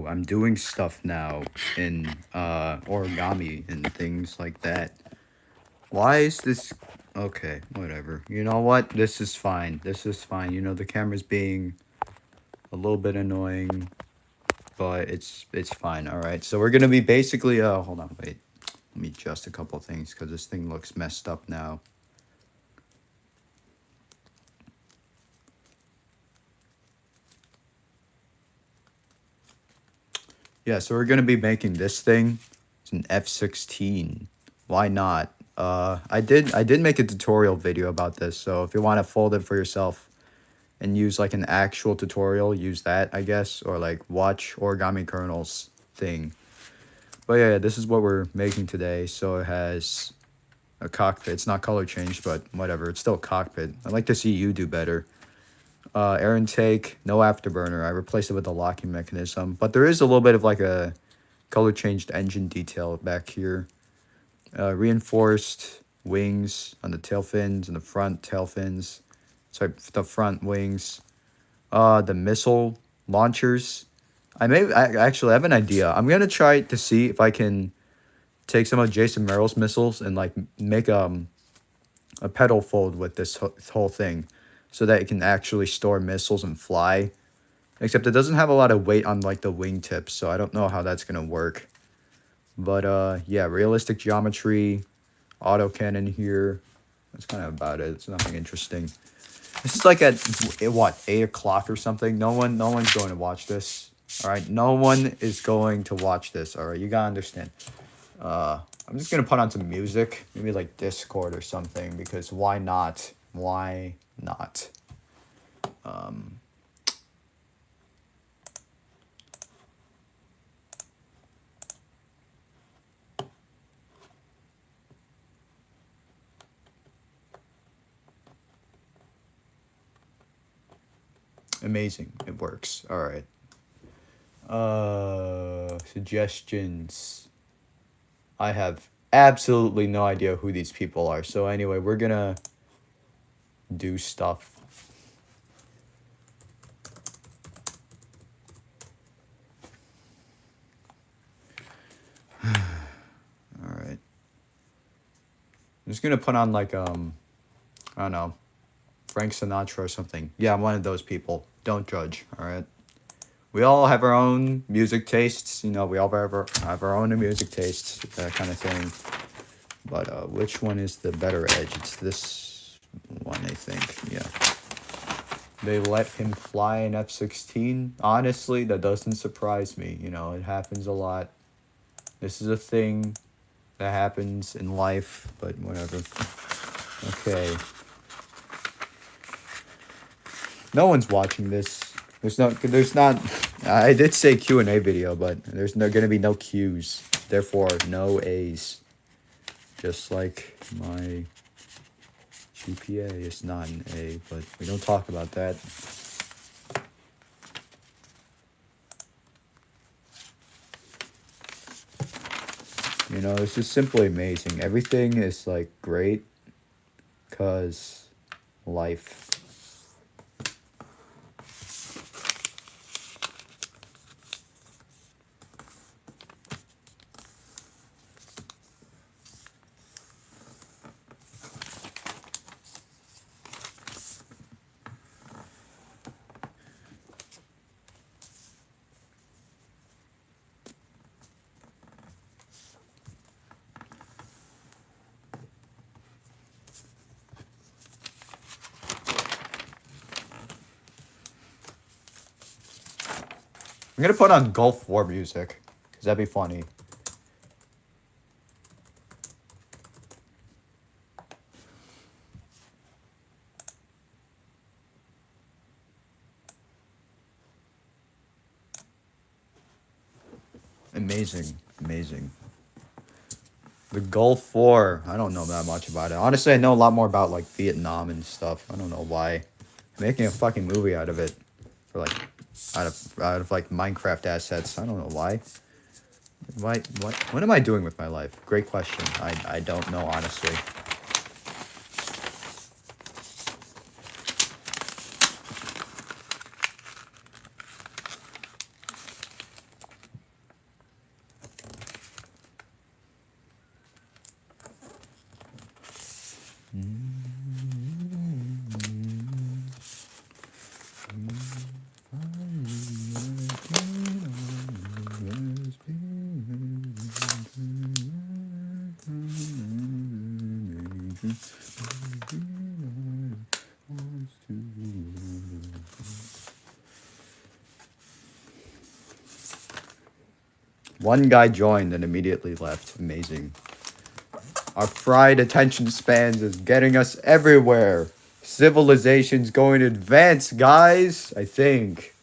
I'm doing stuff now in origami and things like that. Why is this okay, whatever. You know what? This is fine. This is fine. You know the camera's being a little bit annoying, but it's fine. All right. So we're going to be basically hold on, wait. Let me adjust a couple things cuz this thing looks messed up now. Yeah, so we're gonna be making this thing. It's an F16. Why not? I did make a tutorial video about this, so if you want to fold it for yourself and use like an actual tutorial, use that, I guess, or like watch Origami Kernel's thing. But yeah, this is what we're making today. So it has a cockpit. It's not color changed, but whatever. It's still a cockpit. I'd like to see you do better. Air intake, no afterburner. I replaced it with a locking mechanism, but there is a little bit of like a color changed engine detail back here. Reinforced wings on the tail fins and the front tail fins. Sorry, the front wings. The missile launchers. I have an idea. I'm gonna try to see if I can take some of Jason Merrill's missiles and like make a pedal fold with this whole thing, so that it can actually store missiles and fly. Except it doesn't have a lot of weight on like the wingtips, so I don't know how that's gonna work. But yeah, realistic geometry, autocannon here. That's kind of about it. It's nothing interesting. This is like at what, 8 o'clock or something. No one's going to watch this. All right, no one is going to watch this. All right, you gotta understand. I'm just gonna put on some music, maybe like Discord or something, because why not? Why not? Amazing, it works. All right. Suggestions. I have absolutely no idea who these people are. So anyway, we're gonna do stuff. All right. I'm just gonna put on like I don't know, Frank Sinatra or something. Yeah, I'm one of those people. Don't judge. All right. We all have our own music tastes. You know, we all have our own music tastes, that kind of thing. But which one is the better edge? It's this one, I think. Yeah. They let him fly an F16. Honestly, that doesn't surprise me. You know, it happens a lot. This is a thing that happens in life, but whatever. Okay. No one's watching this. There's not, I did say Q&A video, but there's going to be no Q's. Therefore, no A's. Just like my GPA is not an A, but we don't talk about that. You know, it's just simply amazing. Everything is like great because life. I'm gonna put on Gulf War music, because that'd be funny. Amazing, amazing. The Gulf War, I don't know that much about it. Honestly, I know a lot more about like Vietnam and stuff. I don't know why. Making a fucking movie out of it, for like out of like Minecraft assets. I don't know why. What am I doing with my life? Great question. I don't know, honestly. One guy joined and immediately left. Amazing. Our fried attention spans is getting us everywhere. Civilization's going to advance, guys. I think.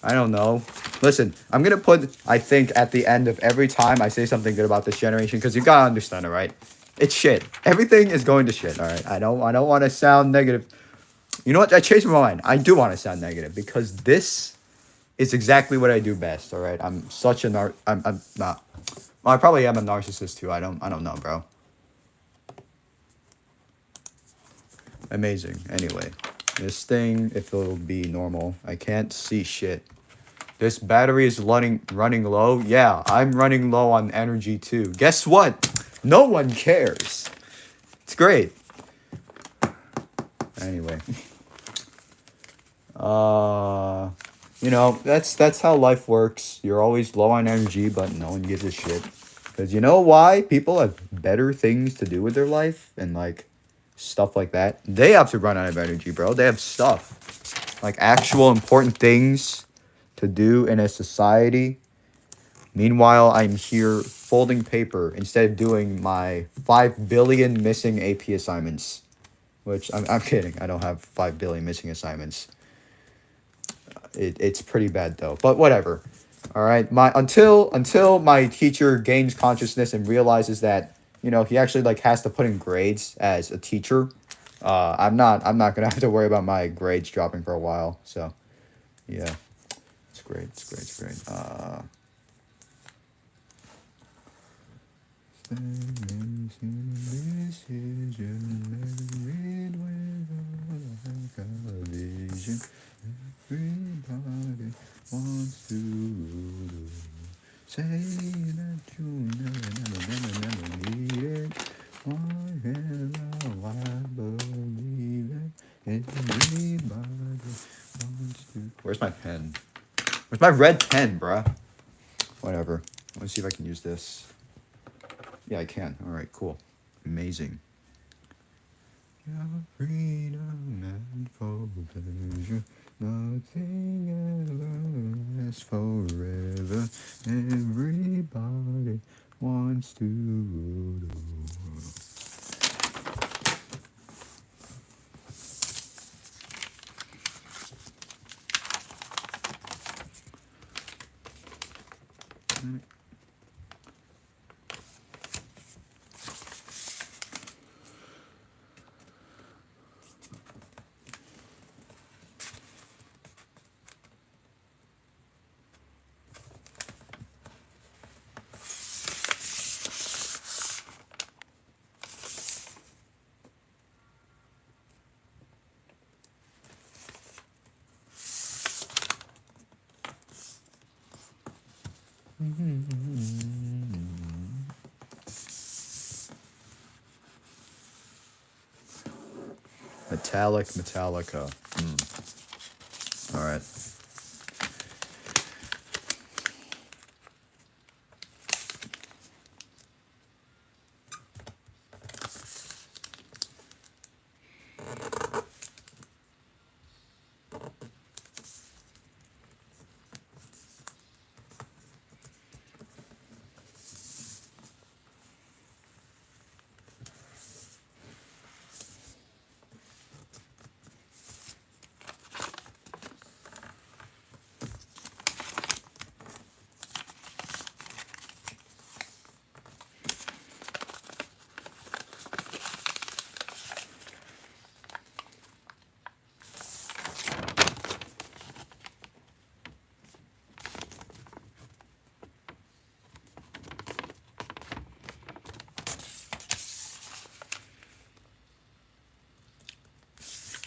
I don't know. Listen, I'm gonna put I think at the end of every time I say something good about this generation, because you gotta understand it, right? It's shit. Everything is going to shit. All right. I don't want to sound negative. You know what? I changed my mind. I do want to sound negative because this is exactly what I do best. All right. I'm such a I'm not. Well, I probably am a narcissist too. I don't know, bro. Amazing. Anyway, this thing, if it'll be normal, I can't see shit. This battery is running low. Yeah, I'm running low on energy too. Guess what? No one cares. It's great. Anyway, that's how life works. You're always low on energy, but no one gives a shit. Because you know why? People have better things to do with their life and like stuff like that. They have to run out of energy, bro. They have stuff. Like actual important things to do in a society. Meanwhile, I'm here folding paper instead of doing my 5 billion missing AP assignments. Which, I'm kidding. I don't have 5 billion missing assignments. It's pretty bad, though. But whatever. All right. Until my teacher gains consciousness and realizes that, he actually, like, has to put in grades as a teacher, I'm not going to have to worry about my grades dropping for a while. So, yeah. It's great. It's great. Everybody wants to say that you never need it. I believe it. Everybody wants to. Where's my pen? Where's my red pen, bruh? Whatever. Let's see if I can use this. Yeah, I can. All right, cool. Amazing. Your freedom and for pleasure, nothing ever lasts forever. Everybody wants to rule the world. Metallica. All right.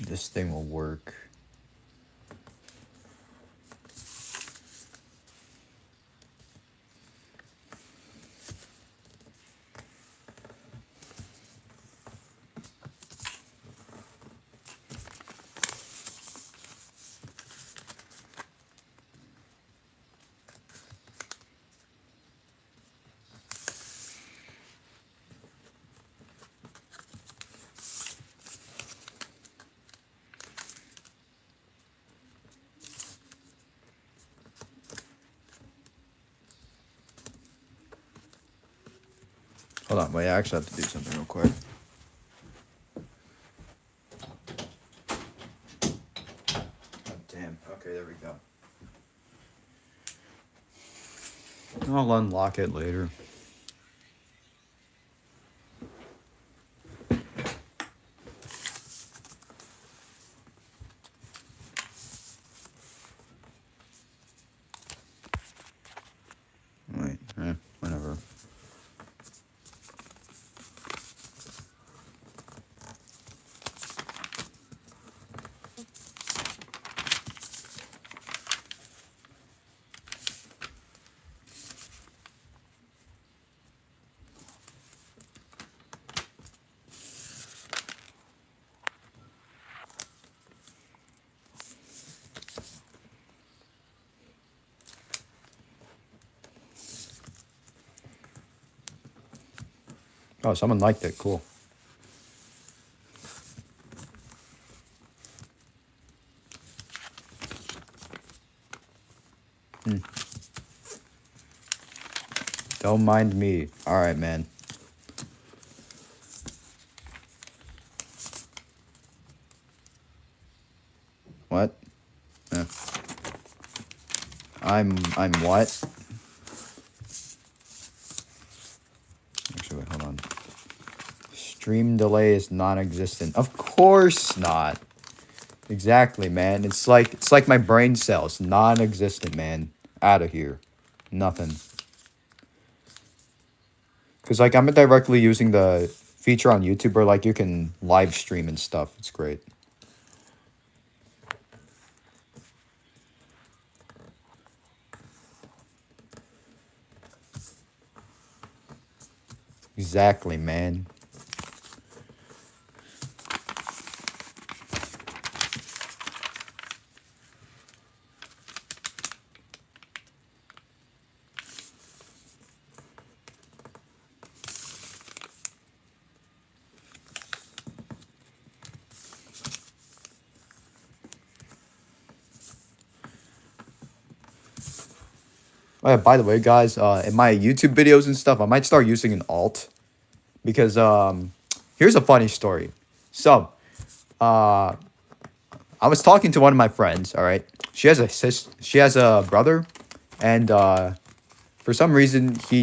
This thing will work. Hold on, wait, I actually have to do something real quick. Oh, damn. Okay, there we go. I'll unlock it later. Wait, whatever. Oh, someone liked it. Cool. Don't mind me. All right, man. What? I'm what? Actually, wait, hold on. Stream delay is non-existent. Of course not. Exactly, man. It's like my brain cells, non-existent, man. Out of here. Nothing. Cause like I'm directly using the feature on YouTube where like you can live stream and stuff. It's great. Exactly, man. Oh, yeah, by the way, guys, in my YouTube videos and stuff, I might start using an alt because here's a funny story. So, I was talking to one of my friends. All right, she has a brother, and for some reason he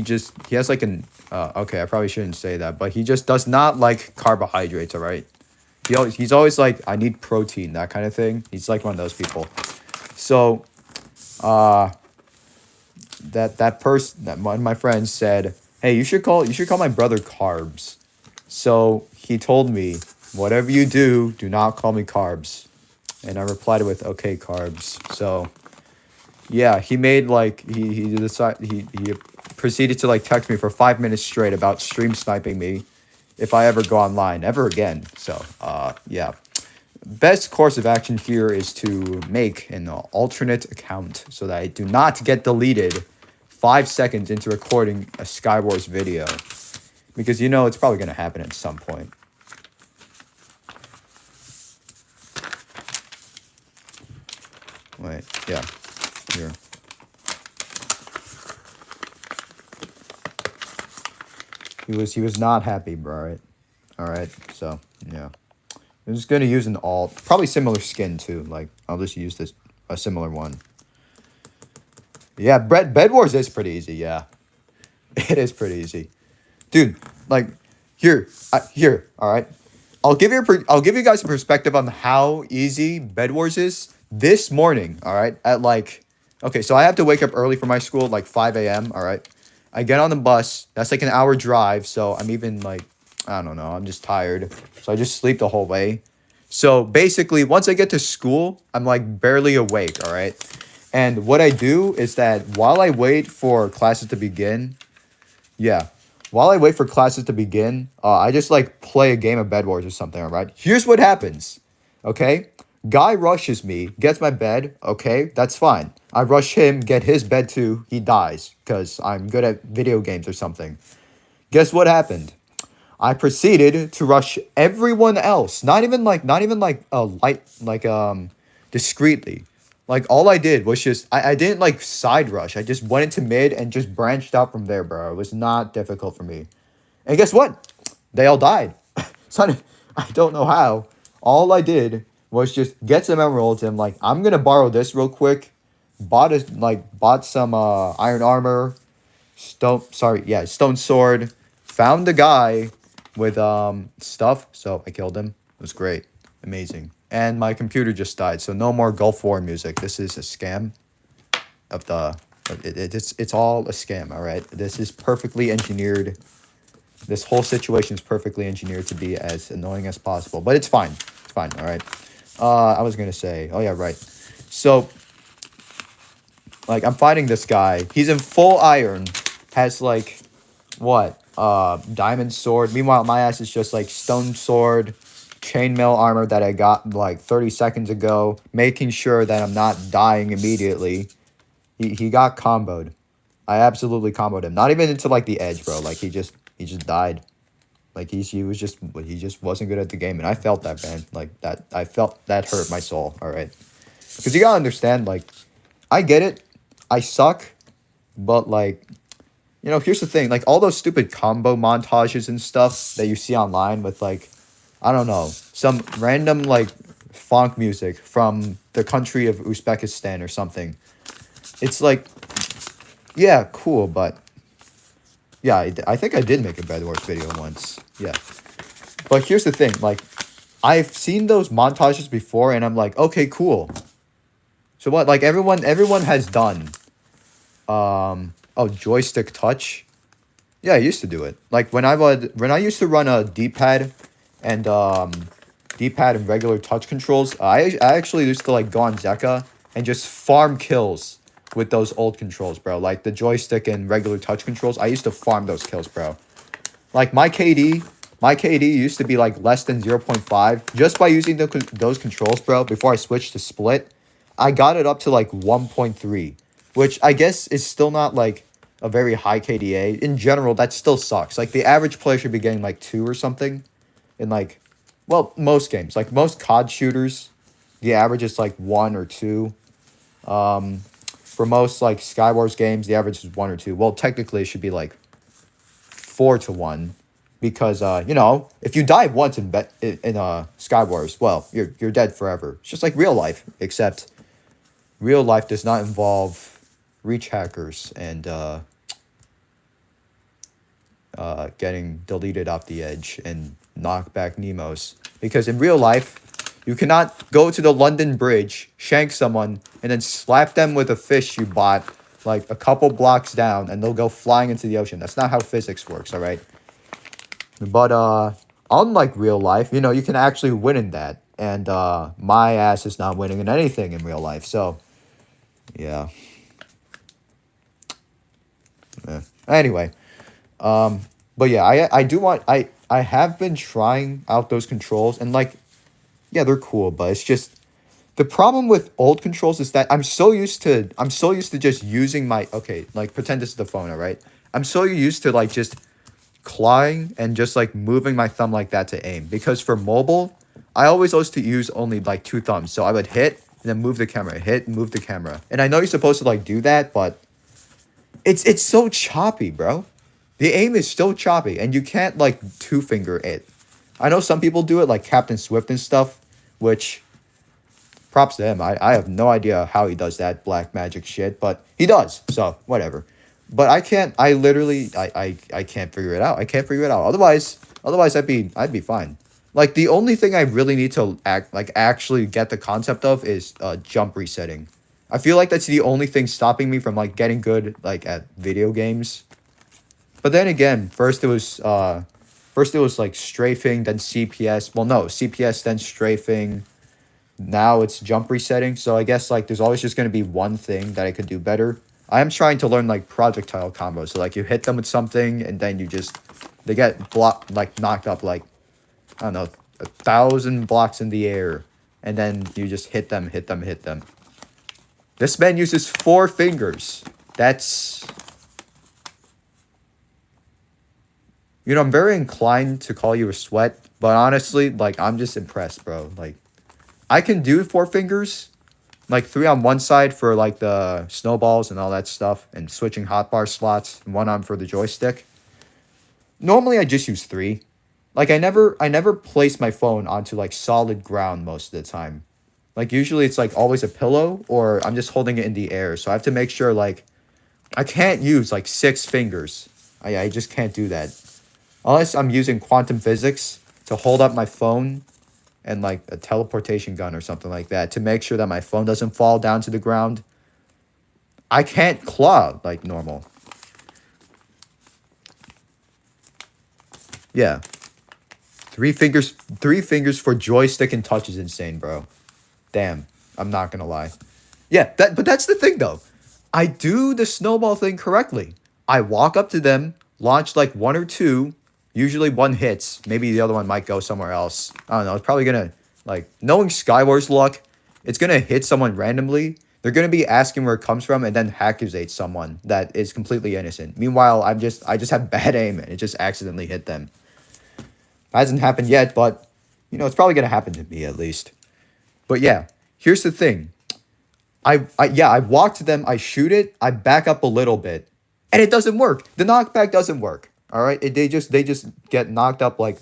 has like an okay, I probably shouldn't say that, but he just does not like carbohydrates. All right, he's always like, I need protein, that kind of thing. He's like one of those people. So, that one of my friends said, "Hey, you should call my brother Carbs." So he told me, "Whatever you do, do not call me Carbs." And I replied with, "Okay, Carbs." So yeah, he made like he proceeded to like text me for 5 minutes straight about stream sniping me if I ever go online ever again. So yeah. Best course of action here is to make an alternate account so that I do not get deleted 5 seconds into recording a Skywars video. Because you know it's probably going to happen at some point. Wait, yeah, here. He was not happy, bro, right? Alright, so, yeah. I'm just going to use an alt. Probably similar skin, too. Like, I'll just use a similar one. Yeah, Bed Wars is pretty easy, yeah. It is pretty easy. Dude, like, here, all right? I'll give you guys a perspective on how easy Bed Wars is this morning, all right? At like, okay, so I have to wake up early for my school at like 5 a.m., all right? I get on the bus. That's like an hour drive, so I'm even like, I don't know, I'm just tired. So I just sleep the whole way. So basically, once I get to school, I'm like barely awake, all right? And what I do is that while I wait for classes to begin, I just like play a game of Bed Wars or something, all right? Here's what happens, okay? Guy rushes me, gets my bed, okay? That's fine. I rush him, get his bed too, he dies because I'm good at video games or something. Guess what happened? I proceeded to rush everyone else, not even like discreetly. Like all I did was just I didn't like side rush. I just went into mid and just branched out from there, bro. It was not difficult for me. And guess what? They all died. Son, I don't know how. All I did was just get some emeralds and like I'm gonna borrow this real quick. Bought some iron armor, stone sword. Found the guy with stuff, so I killed him. It was great. Amazing. And my computer just died, so no more Gulf War music. This is a scam of the it's all a scam, all right? This is perfectly engineered. This whole situation is perfectly engineered to be as annoying as possible, but it's fine. It's fine, all right? I was going to say, oh yeah, right. So like I'm fighting this guy. He's in full iron. Has like what? Diamond sword. Meanwhile, my ass is just like stone sword, chainmail armor that I got like 30 seconds ago, making sure that I'm not dying immediately. He got comboed. I absolutely comboed him. Not even into like the edge, bro. Like he just died. Like he just wasn't good at the game, and I felt that, man. Like that I felt that hurt my soul. All right, because you gotta understand, like I get it. I suck, but like, you know, here's the thing. Like all those stupid combo montages and stuff that you see online with like, I don't know, some random like funk music from the country of Uzbekistan or something. It's like, yeah, cool, but yeah, I think I did make a Bed Wars video once. Yeah, but here's the thing. Like, I've seen those montages before, and I'm like, okay, cool. So what? Like everyone has done. Oh, joystick touch. Yeah, I used to do it. Like when I used to run a D-pad and regular touch controls, I actually used to like go on Zeka and just farm kills with those old controls, bro. Like the joystick and regular touch controls, I used to farm those kills, bro. Like my KD used to be like less than 0.5 just by using those controls, bro. Before I switched to split, I got it up to like 1.3, which I guess is still not like a very high KDA. In general, that still sucks. Like the average player should be getting like 2 or something in like, well, most games. Like most COD shooters, the average is like 1 or 2. For most like Skywars games, the average is 1 or 2. Well, technically it should be like 4 to 1 because you know, if you die once in Skywars, well, you're dead forever. It's just like real life, except real life does not involve reach hackers and getting deleted off the edge and knock back Nemos. Because in real life, you cannot go to the London Bridge, shank someone, and then slap them with a fish you bought like a couple blocks down, and they'll go flying into the ocean. That's not how physics works, all right? But unlike real life, you know, you can actually win in that. And my ass is not winning in anything in real life. So, yeah. Anyway, but yeah, I have been trying out those controls, and like, yeah, they're cool, but it's just the problem with old controls is that I'm so used to just using my, okay, like pretend this is the phone, all right? I'm so used to like just clawing and just like moving my thumb like that to aim, because for mobile, I always used to use only like 2 thumbs. So I would hit and then move the camera, hit, move the camera. And I know you're supposed to like do that, but it's so choppy, bro. The aim is so choppy, and you can't like 2-finger it. I know some people do it, like Captain Swift and stuff, which props to him. I have no idea how he does that black magic shit, but he does. So whatever. But I can't. I literally I can't figure it out. I can't figure it out. Otherwise I'd be fine. Like the only thing I really need to actually get the concept of is jump resetting. I feel like that's the only thing stopping me from like getting good like at video games. But then again, first it was like strafing, then CPS. Well, no, CPS, then strafing. Now it's jump resetting. So I guess like there's always just gonna be one thing that I could do better. I am trying to learn like projectile combos. So like you hit them with something and then they get blocked, like knocked up like, I don't know, 1,000 blocks in the air, and then you just hit them. This man uses 4 fingers. That's, you know, I'm very inclined to call you a sweat, but honestly, like I'm just impressed, bro. Like I can do 4 fingers, like 3 on one side for like the snowballs and all that stuff, and switching hotbar slots, and 1 arm for the joystick. Normally I just use 3. Like I never place my phone onto like solid ground most of the time. Like usually it's like always a pillow or I'm just holding it in the air. So I have to make sure like I can't use like 6 fingers. I just can't do that. Unless I'm using quantum physics to hold up my phone and like a teleportation gun or something like that to make sure that my phone doesn't fall down to the ground. I can't claw like normal. Yeah. 3 fingers for joystick and touch is insane, bro. Damn. I'm not gonna lie. Yeah, but that's the thing though. I do the snowball thing correctly. I walk up to them, launch like 1 or 2, usually one hits. Maybe the other one might go somewhere else. I don't know. It's probably gonna like knowing Skywars luck, it's gonna hit someone randomly. They're gonna be asking where it comes from and then accusate someone that is completely innocent. Meanwhile, I just have bad aim and it just accidentally hit them. Hasn't happened yet, but it's probably gonna happen to me at least. But yeah, here's the thing. I walk to them, I shoot it, I back up a little bit, and it doesn't work. The knockback doesn't work. All right, they just get knocked up like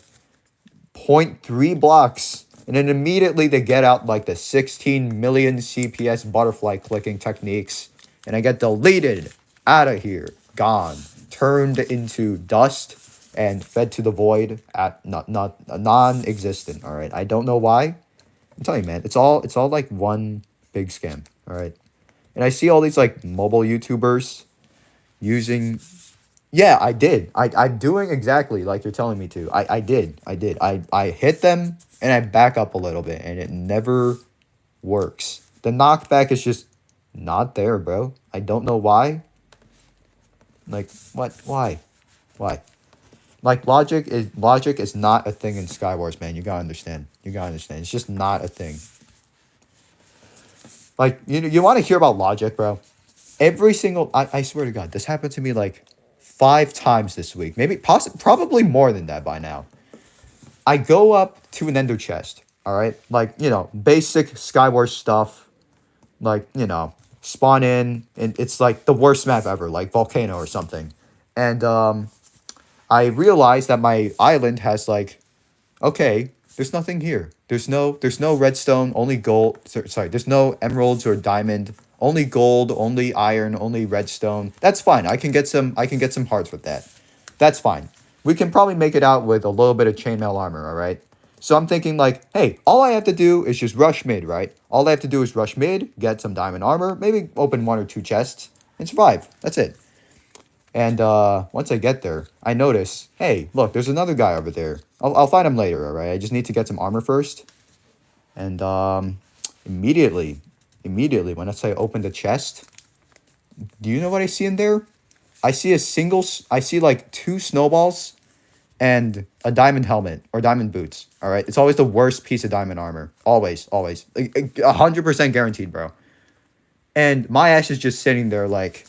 .3 blocks, and then immediately they get out like the 16 million CPS butterfly clicking techniques, and I get deleted out of here, gone, turned into dust, and fed to the void at not non-existent. All right, I don't know why. I'm telling you, man, it's all like one big scam. All right, and I see all these like mobile YouTubers using. Yeah, I did. I'm doing exactly like you're telling me to. I did. I hit them and I back up a little bit, and it never works. The knockback is just not there, bro. I don't know why. Like what? Why? Why? Like logic is not a thing in Skywars, man. You gotta understand. You gotta understand. It's just not a thing. Like you want to hear about logic, bro? Every single I swear to God, this happened to me like 5 times this week. Maybe probably more than that by now. I go up to an ender chest. All right, like basic Skywars stuff. Like spawn in, and it's like the worst map ever, like volcano or something. And I realized that my island has like, okay, there's nothing here. There's no redstone, only gold. Sorry, there's no emeralds or diamond. Only gold, only iron, only redstone. That's fine. I can get some hearts with that. That's fine. We can probably make it out with a little bit of chainmail armor, all right? So I'm thinking like, hey, all I have to do is just rush mid, right? All I have to do is rush mid, get some diamond armor, maybe open 1 or 2 chests, and survive. That's it. And once I get there, I notice, hey, look, there's another guy over there. I'll find him later, all right? I just need to get some armor first. And immediately, when I open the chest, do you know what I see in there? I see like 2 snowballs and a diamond helmet or diamond boots, all right? It's always the worst piece of diamond armor. Always. Like, 100% guaranteed, bro. And my ass is just sitting there like,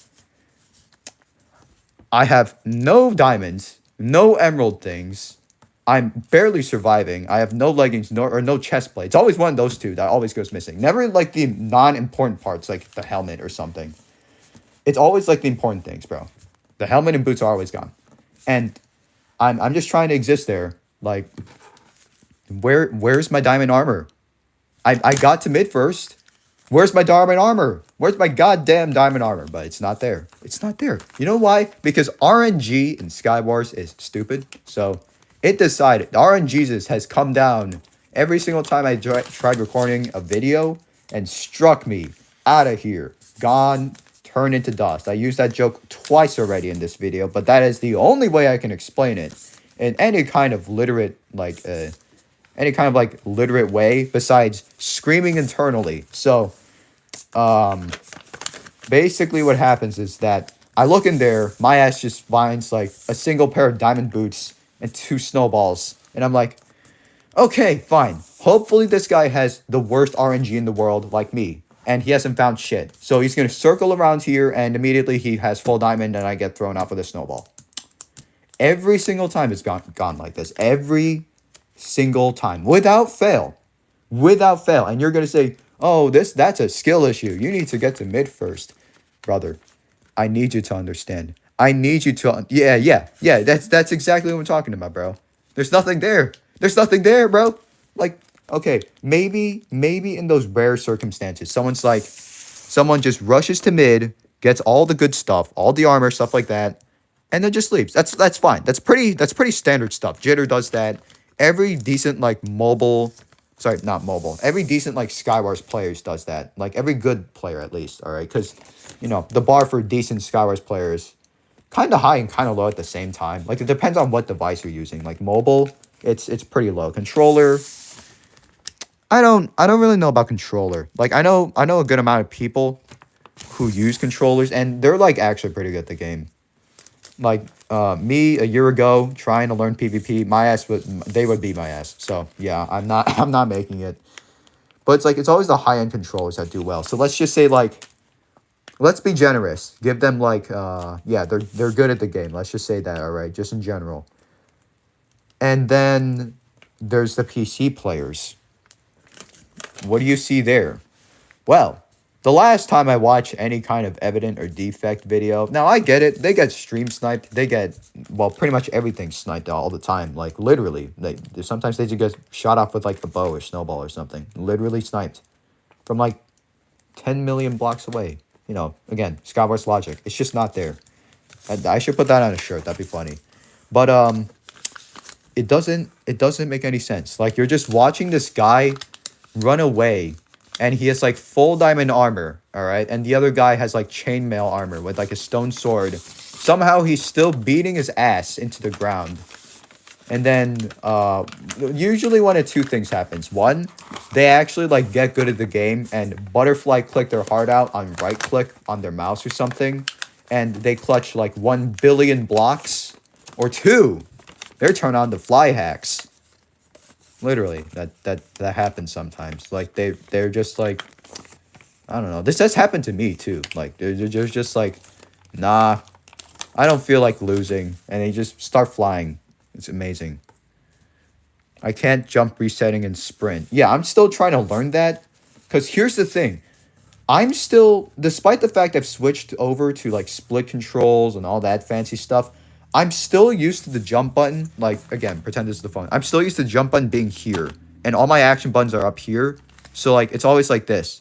I have no diamonds, no emerald things. I'm barely surviving. I have no leggings, no chest plate. It's always one of those 2 that always goes missing. Never like the non-important parts, like the helmet or something. It's always like the important things, bro. The helmet and boots are always gone. And I'm just trying to exist there. Like, where's my diamond armor? I got to mid first. Where's my diamond armor? Where's my goddamn diamond armor? But it's not there. It's not there. You know why? Because RNG in Skywars is stupid. So it decided, RNGesus has come down every single time I tried recording a video and struck me out of here. Gone, turned into dust. I used that joke twice already in this video, but that is the only way I can explain it in any kind of literate, literate way besides screaming internally. So basically what happens is that I look in there, my ass just finds like a single pair of diamond boots and 2 snowballs, and I'm like, okay, fine. Hopefully this guy has the worst RNG in the world like me, and he hasn't found shit. So he's gonna circle around here, and immediately he has full diamond, and I get thrown out with a snowball. Every single time it's gone like this. Every single time, without fail. And you're gonna say, oh, that's a skill issue. You need to get to mid first. Brother, I need you to understand. I need you to. Yeah. That's exactly what I'm talking about, bro. There's nothing there. There's nothing there, bro. Like, okay, maybe in those rare circumstances, someone just rushes to mid, gets all the good stuff, all the armor, stuff like that, and then just leaves. That's fine. That's pretty standard stuff. Jitter does that. Every decent like mobile, sorry, not mobile. Every decent like Skywars players does that. Like every good player at least. All right, because the bar for decent Skywars players kind of high and kind of low at the same time. Like it depends on what device you're using. Like mobile, it's pretty low. Controller, I don't really know about controller. Like I know a good amount of people who use controllers and they're like actually pretty good at the game. Like me a year ago trying to learn PvP, they would beat my ass. So yeah, I'm not making it. But it's always the high end controllers that do well. So let's just say like let's be generous. Give them like yeah, they're good at the game. Let's just say that, all right, just in general. And then there's the PC players. What do you see there? Well, the last time I watched any kind of evident or defect video, now I get it. They get stream sniped. They get, well, pretty much everything sniped all the time. Like, literally. Sometimes they just get shot off with, like, the bow or snowball or something. Literally sniped. From, like, 10 million blocks away. Again, Skywars logic. It's just not there. I should put that on a shirt. That'd be funny. But, it doesn't make any sense. Like, you're just watching this guy run away and he has like full diamond armor, all right, and the other guy has like chainmail armor with like a stone sword. Somehow he's still beating his ass into the ground. And then usually one of two things happens. One, they actually like get good at the game and butterfly click their heart out on right click on their mouse or something, and they clutch like 1 billion blocks. Or two, they're turned on to fly hacks. Literally, that happens sometimes. Like they're just like, I don't know. This has happened to me too. Like they're just like, nah, I don't feel like losing, and they just start flying. It's amazing. I can't jump resetting and sprint. Yeah, I'm still trying to learn that, because here's the thing. I'm still, despite the fact I've switched over to like split controls and all that fancy stuff, I'm still used to the jump button. Like, again, pretend this is the phone. I'm still used to the jump button being here. And all my action buttons are up here. So, like, it's always like this.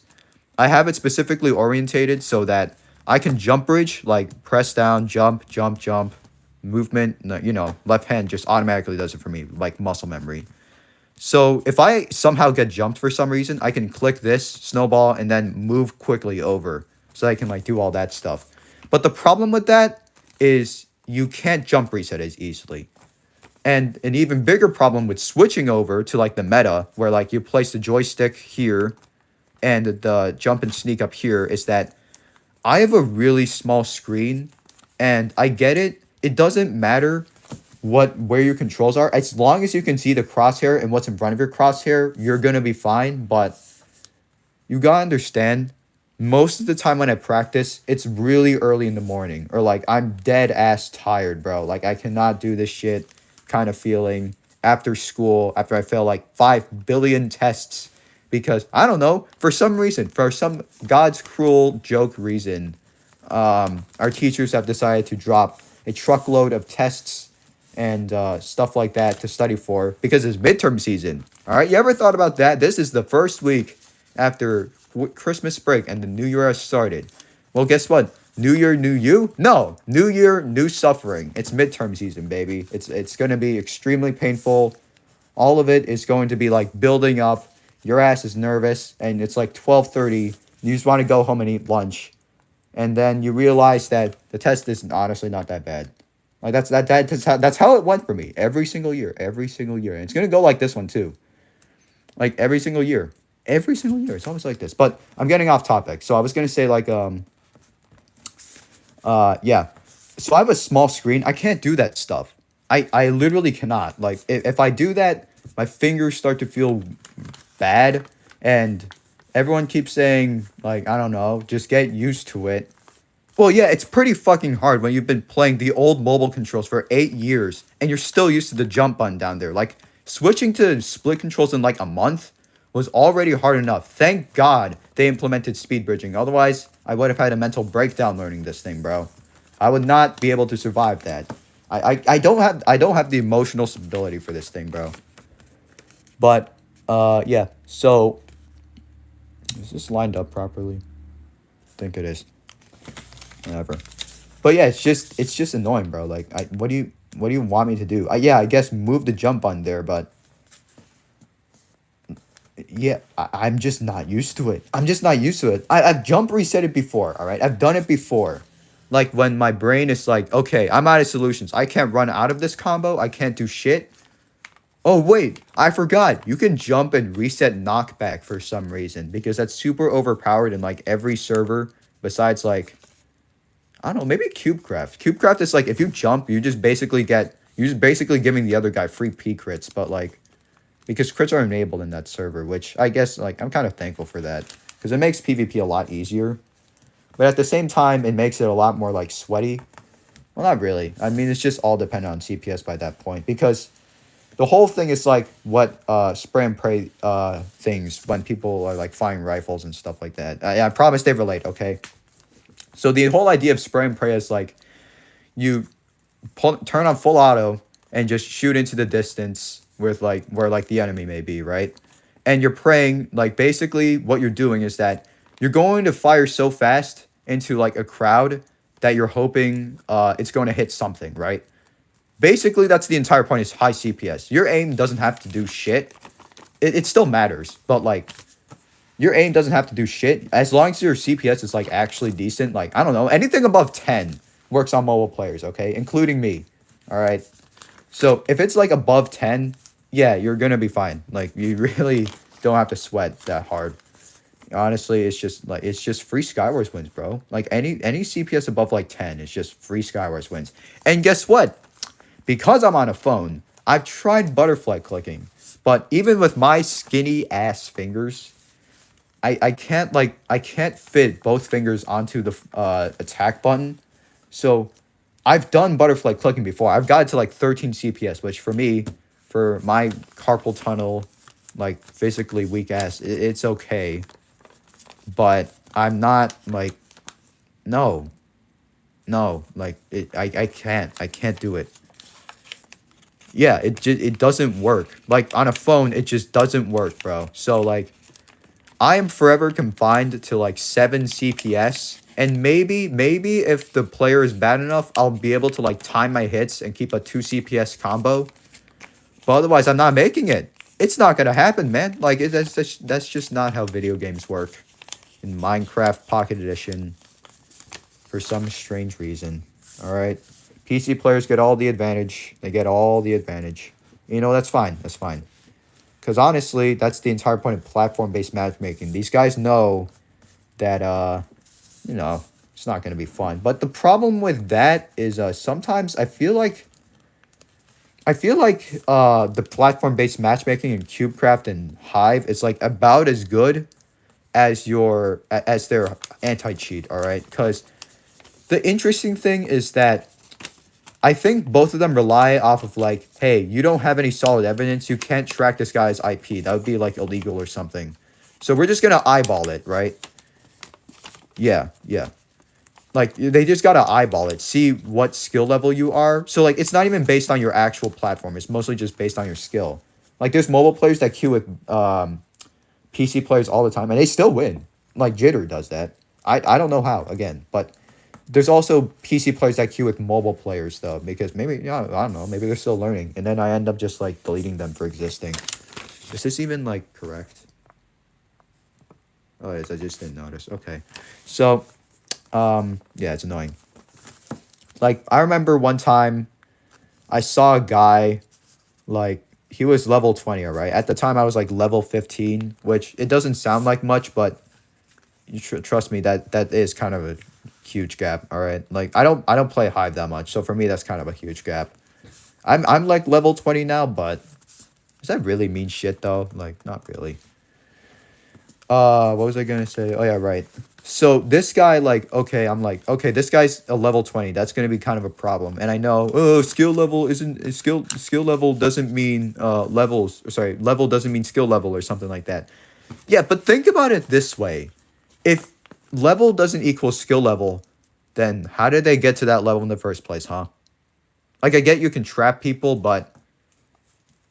I have it specifically orientated so that I can jump bridge, like, press down, jump, jump, jump. Movement, left hand just automatically does it for me, like muscle memory. So, if I somehow get jumped for some reason, I can click this, snowball, and then move quickly over. So I can, like, do all that stuff. But the problem with that is you can't jump reset as easily. And an even bigger problem with switching over to like the meta, where like you place the joystick here and the jump and sneak up here, is that I have a really small screen, and I get it. It doesn't matter where your controls are. As long as you can see the crosshair and what's in front of your crosshair, you're gonna be fine. But you gotta understand, most of the time when I practice, it's really early in the morning, or like I'm dead ass tired, bro. Like I cannot do this shit kind of feeling after school, after I fail like 5 billion tests, because I don't know, for some reason, for some God's cruel joke reason, our teachers have decided to drop a truckload of tests and stuff like that to study for, because it's midterm season. All right, you ever thought about that? This is the first week after Christmas break and the new year has started. Well, guess what? New year, new you? No, new year, new suffering. It's midterm season, baby. It's going to be extremely painful. All of it is going to be like building up. Your ass is nervous, and it's like 12:30. You just want to go home and eat lunch, and then you realize that the test is honestly not that bad. Like that's how it went for me every single year, and it's gonna go like this one too. Like every single year, it's always like this. But I'm getting off topic. So I was gonna say like yeah. So I have a small screen. I can't do that stuff. I literally cannot. Like if I do that, my fingers start to feel bad, and everyone keeps saying like, I don't know, just get used to it. Well, yeah, it's pretty fucking hard when you've been playing the old mobile controls for 8 years and you're still used to the jump button down there. Like switching to split controls in like a month was already hard enough. Thank God they implemented speed bridging. Otherwise, I would have had a mental breakdown learning this thing, bro. I would not be able to survive that. I don't have the emotional stability for this thing, bro. But yeah. So is this lined up properly? I think it is. Whatever. But yeah, it's just annoying, bro. Like, what do you want me to do? Yeah, I guess move the jump on there, but yeah, I'm just not used to it. I'm just not used to it. I've jump reset it before, all right? I've done it before. Like when my brain is like, okay, I'm out of solutions. I can't run out of this combo. I can't do shit. Oh, wait, I forgot. You can jump and reset knockback for some reason because that's super overpowered in like every server besides like, I don't know, maybe CubeCraft. CubeCraft is like if you jump, you're just basically giving the other guy free P crits, but like because crits are enabled in that server, which I guess like I'm kind of thankful for that because it makes PvP a lot easier. But at the same time, it makes it a lot more like sweaty. Well, not really. I mean, it's just all dependent on CPS by that point because the whole thing is like what spray and pray things when people are like firing rifles and stuff like that. I promise they relate, okay? So the whole idea of spray and pray is like you turn on full auto and just shoot into the distance with like where like the enemy may be, right? And you're praying like basically what you're doing is that you're going to fire so fast into like a crowd that you're hoping it's going to hit something, right? Basically, that's the entire point is high CPS. Your aim doesn't have to do shit. It still matters, but like your aim doesn't have to do shit. As long as your CPS is like actually decent, like I don't know, anything above 10 works on mobile players, okay? Including me. All right. So if it's like above 10, yeah, you're gonna be fine. Like you really don't have to sweat that hard. Honestly, it's just free Skywars wins, bro. Like any CPS above like 10 is just free Skywars wins. And guess what? Because I'm on a phone, I've tried butterfly clicking, but even with my skinny ass fingers, I can't fit both fingers onto the attack button. So I've done butterfly clicking before. I've got it to like 13 CPS, which for me, for my carpal tunnel, like physically weak ass, it's okay. But I'm not like, no, like I can't do it. Yeah, it doesn't work. Like on a phone, it just doesn't work, bro. So like I am forever confined to like 7 CPS. And maybe if the player is bad enough, I'll be able to like time my hits and keep a 2 CPS combo. But otherwise, I'm not making it. It's not gonna happen, man. Like that's just not how video games work. In Minecraft Pocket Edition, for some strange reason. All right, PC players get all the advantage. They get all the advantage. You know, that's fine. That's fine. Because honestly, that's the entire point of platform-based matchmaking. These guys know that, you know, it's not going to be fun. But the problem with that is sometimes I feel like the platform-based matchmaking in CubeCraft and Hive is like about as good as their anti-cheat, all right? Because the interesting thing is that I think both of them rely off of like, hey, you don't have any solid evidence. You can't track this guy's IP. That would be like illegal or something. So we're just going to eyeball it, right? Yeah. Like they just got to eyeball it. See what skill level you are. So like it's not even based on your actual platform. It's mostly just based on your skill. Like there's mobile players that queue with PC players all the time and they still win. Like Jitter does that. I don't know how, again, but there's also PC players that queue with mobile players, though, because maybe, yeah, I don't know, maybe they're still learning. And then I end up just, like, deleting them for existing. Is this even, like, correct? Oh, it is. I just didn't notice. Okay. So, yeah, it's annoying. Like, I remember one time I saw a guy, like, he was level 20, all right? At the time, I was, like, level 15, which it doesn't sound like much, but you trust me, that is kind of a huge gap. All right, like I don't play Hive that much, so for me that's kind of a huge gap. I'm like level 20 now, but does that really mean shit though? Like not really. What was I gonna say? Oh yeah, right. So this guy, like, okay, I'm like, okay, this guy's a level 20. That's gonna be kind of a problem. And I know, oh, skill level doesn't mean level doesn't mean skill level or something like that. Yeah, but think about it this way. If level doesn't equal skill level, then how did they get to that level in the first place, huh? Like, I get you can trap people, but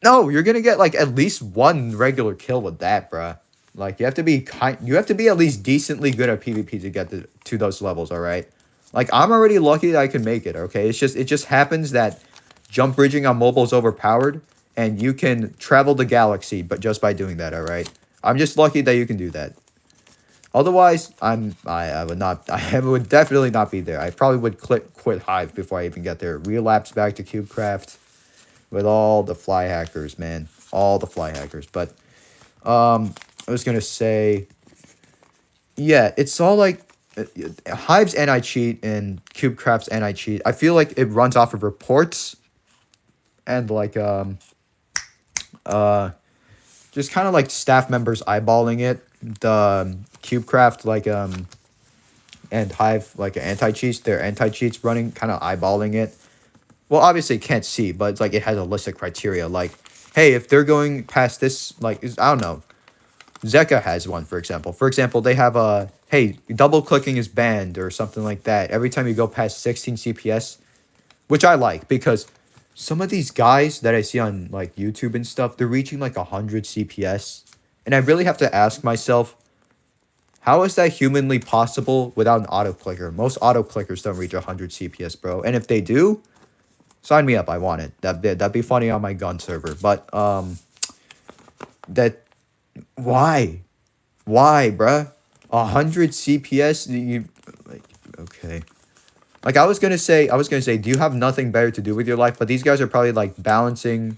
no, you're gonna get like at least one regular kill with that, bruh. Like, you have to be at least decently good at PvP to get to those levels, all right? Like, I'm already lucky that I can make it, okay? It just happens that jump bridging on mobile is overpowered, and you can travel the galaxy, but just by doing that, all right? I'm just lucky that you can do that. Otherwise, I would not, I would definitely not be there. I probably would quit Hive before I even get there. Relapse back to CubeCraft with all the fly hackers, man. All the fly hackers. But I was gonna say, yeah, it's all like Hive's anti-cheat and CubeCraft's anti-cheat. I feel like it runs off of reports and like just kind of like staff members eyeballing it. The CubeCraft and Hive like anti-cheats, their anti-cheats running kind of eyeballing it. Well, obviously you can't see, but it's like it has a list of criteria. Like, hey, if they're going past this, like, I don't know. Zeka has one, for example. For example, they have a, hey, double clicking is banned or something like that. Every time you go past 16 CPS, which I like because some of these guys that I see on like YouTube and stuff, they're reaching like 100 CPS. And I really have to ask myself, how is that humanly possible without an auto clicker? Most auto clickers don't reach 100 CPS, bro. And if they do, sign me up. I want it. That'd be funny on my gun server. But that why, bruh? 100 CPS? You like okay? Like I was gonna say, do you have nothing better to do with your life? But these guys are probably like balancing,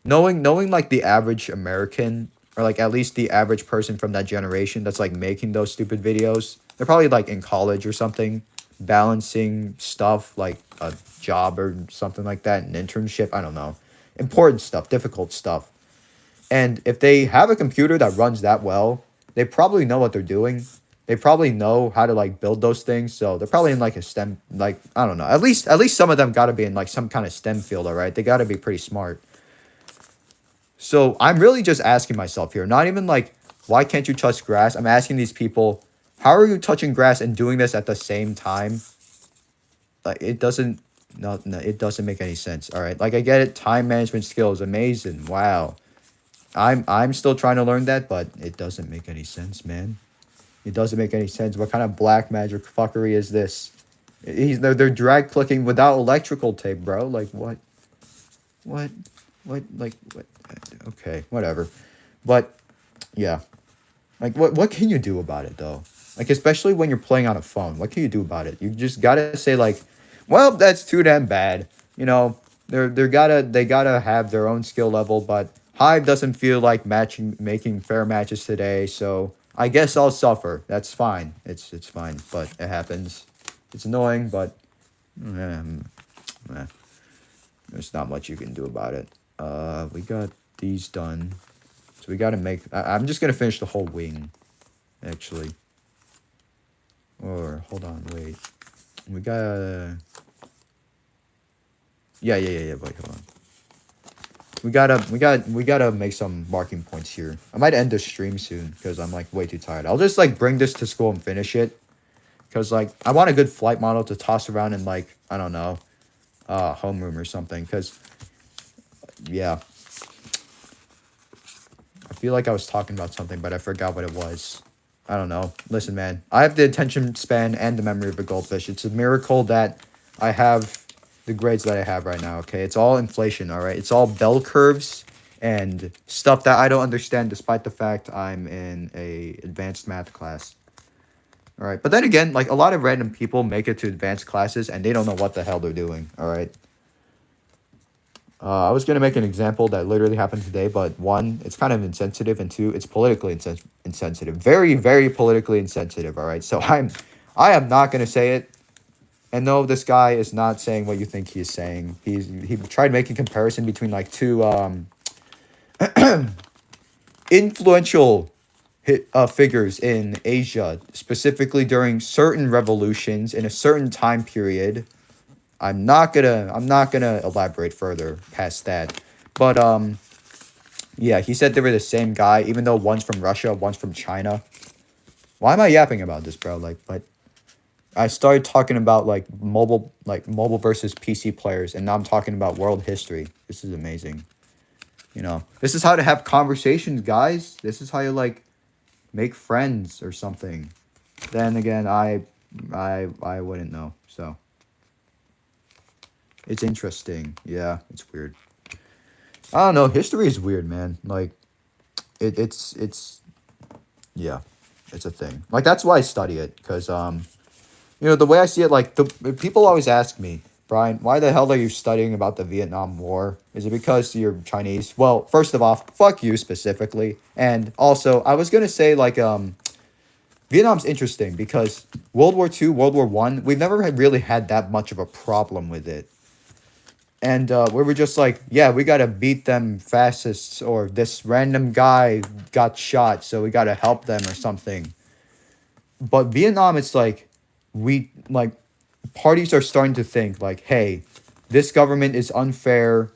knowing like the average American or like at least the average person from that generation that's like making those stupid videos. They're probably like in college or something, balancing stuff like a job or something like that, an internship. I don't know, important stuff, difficult stuff. And if they have a computer that runs that well, they probably know what they're doing. They probably know how to like build those things. So they're probably in like a STEM, like, I don't know. At least some of them got to be in like some kind of STEM field, all right? They got to be pretty smart. So I'm really just asking myself here, not even like, why can't you touch grass? I'm asking these people, how are you touching grass and doing this at the same time? Like, it doesn't, no, it doesn't make any sense, all right? Like, I get it. Time management skills, amazing. Wow. I'm still trying to learn that, but it doesn't make any sense, man. It doesn't make any sense. What kind of black magic fuckery is this? They're drag clicking without electrical tape, bro. Like what? Like what? Okay, whatever. But yeah, like what can you do about it though? Like especially when you're playing on a phone, what can you do about it? You just gotta say like, well, that's too damn bad. You know, they gotta have their own skill level, but Hive doesn't feel like making fair matches today, so I guess I'll suffer. That's fine. It's fine, but it happens. It's annoying, but there's not much you can do about it. We got these done, so we gotta make. I'm just gonna finish the whole wing, actually. Or hold on, wait. We gotta. Yeah. Wait, hold on. We gotta make some marking points here. I might end the stream soon because I'm like way too tired. I'll just like bring this to school and finish it. Cause like I want a good flight model to toss around in like, I don't know, homeroom or something. Cause yeah. I feel like I was talking about something, but I forgot what it was. I don't know. Listen, man, I have the attention span and the memory of a goldfish. It's a miracle that I have the grades that I have right now, okay? It's all inflation, all right? It's all bell curves and stuff that I don't understand despite the fact I'm in a advanced math class. All right, but then again, like a lot of random people make it to advanced classes and they don't know what the hell they're doing, all right? I was going to make an example that literally happened today, but one, it's kind of insensitive, and two, it's politically insensitive. Very, very politically insensitive, all right? So I am not going to say it. And no, this guy is not saying what you think he is saying. He tried making comparison between like two influential figures in Asia, specifically during certain revolutions in a certain time period. I'm not gonna elaborate further past that. But yeah, he said they were the same guy, even though one's from Russia, one's from China. Why am I yapping about this, bro? Like, what? I started talking about mobile versus PC players, and now I'm talking about world history. This is amazing. This is how to have conversations, guys. This is how you make friends or something. Then again, I wouldn't know. So it's interesting. Yeah, it's weird. I don't know. History is weird, man. Like it's yeah, it's a thing. Like that's why I study it, because the way I see it, like the people always ask me, Brian, why the hell are you studying about the Vietnam War? Is it because you're Chinese? Well, first of all, fuck you specifically, and also I was gonna say Vietnam's interesting because World War II, World War One, we've never really had that much of a problem with it. And we were just like, yeah, we got to beat them fascists, or this random guy got shot, so we got to help them or something. But Vietnam, it's like, parties are starting to think like, hey, this government is unfair.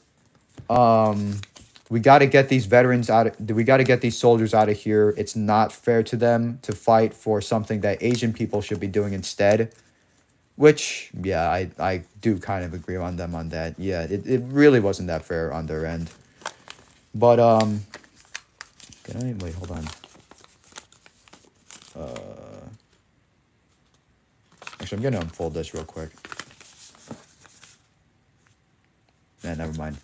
We got to get these veterans we got to get these soldiers out of here. It's not fair to them to fight for something that Asian people should be doing instead. Which, yeah, I do kind of agree on them on that. Yeah, it really wasn't that fair on their end. But, wait, hold on. Actually, I'm gonna unfold this real quick. Nah, never mind.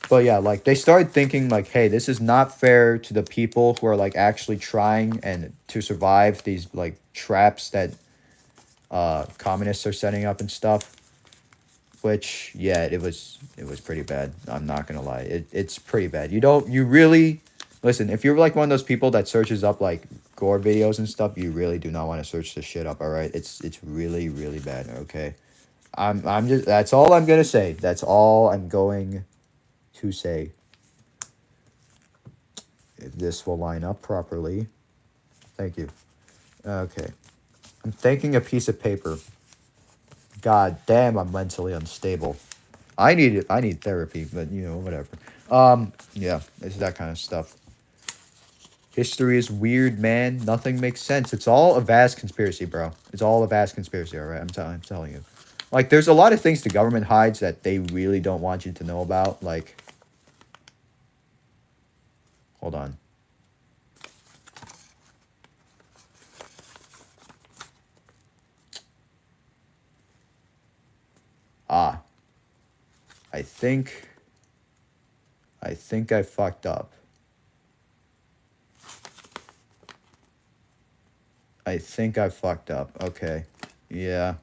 But yeah, like they started thinking like, hey, this is not fair to the people who are like actually trying and to survive these like traps that communists are setting up and stuff. Which, yeah, it was pretty bad. I'm not gonna lie, it's pretty bad. You really listen, if you're like one of those people that searches up like gore videos and stuff, you really do not want to search this shit up. All right, it's really really bad. Okay, I'm just, that's all I'm gonna say. That's all I'm going to say. If this will line up properly, thank you. Okay, I'm thanking a piece of paper. God damn, I'm mentally unstable. I need therapy, but whatever. Yeah, it's that kind of stuff. History is weird, man. Nothing makes sense. It's all a vast conspiracy, bro. It's all a vast conspiracy, all right? I'm telling you. Like, there's a lot of things the government hides that they really don't want you to know about. Like, hold on. I think I fucked up. I think I fucked up. Okay. Yeah.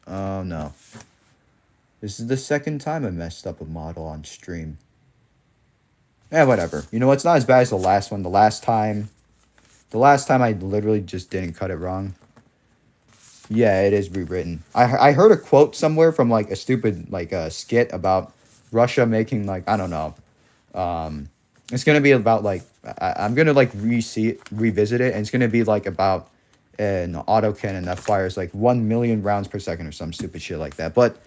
Oh, no. This is the second time I messed up a model on stream. Yeah, whatever. It's not as bad as the last one. The last time I literally just didn't cut it wrong. Yeah, it is rewritten. I heard a quote somewhere from like a stupid like a skit about Russia making like, I don't know. It's gonna be about like I'm gonna like revisit it, and it's gonna be like about an autocannon that fires like 1 million rounds per second or some stupid shit like that. But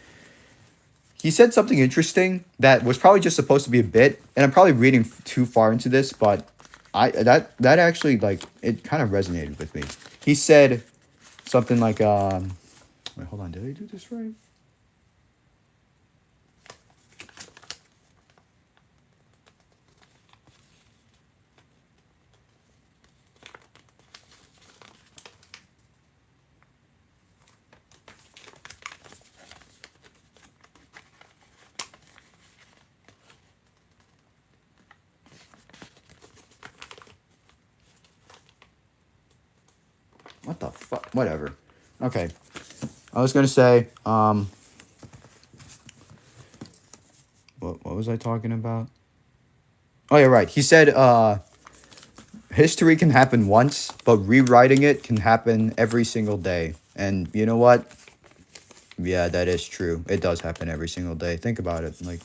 he said something interesting that was probably just supposed to be a bit, and I'm probably reading too far into this, but that actually like it kind of resonated with me. He said something like wait, hold on, did I do this right? What the fuck? Whatever. Okay. I was gonna say, what was I talking about? Oh yeah, right. He said, history can happen once, but rewriting it can happen every single day. And you know what? Yeah, that is true. It does happen every single day. Think about it. Like,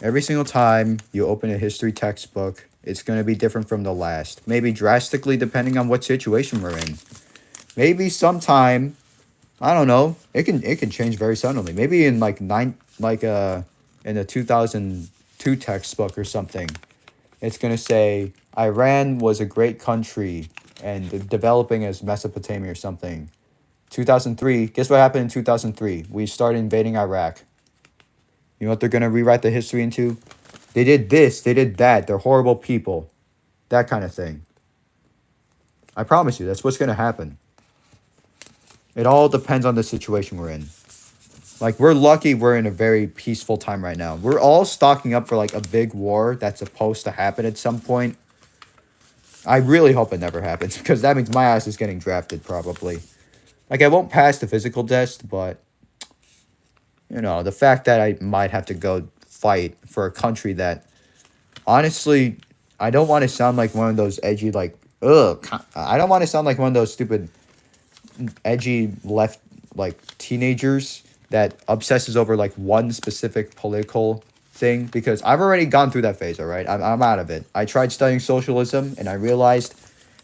every single time you open a history textbook, it's going to be different from the last. Maybe drastically depending on what situation we're in. Maybe sometime, I don't know, it can change very suddenly. Maybe in like in the 2002 textbook or something, it's going to say Iran was a great country and developing as Mesopotamia or something. 2003, guess what happened in 2003? We started invading Iraq. You know what they're going to rewrite the history into? They did this, they did that. They're horrible people. That kind of thing. I promise you, that's what's going to happen. It all depends on the situation we're in. Like, we're lucky we're in a very peaceful time right now. We're all stocking up for, like, a big war that's supposed to happen at some point. I really hope it never happens, because that means my ass is getting drafted, probably. Like, I won't pass the physical test, but, you know, the fact that I might have to go fight for a country that, honestly, I don't want to sound like one of those edgy, like, I don't want to sound like one of those stupid, edgy left, like, teenagers that obsesses over, like, one specific political thing, because I've already gone through that phase, all right? I'm out of it. I tried studying socialism, and I realized,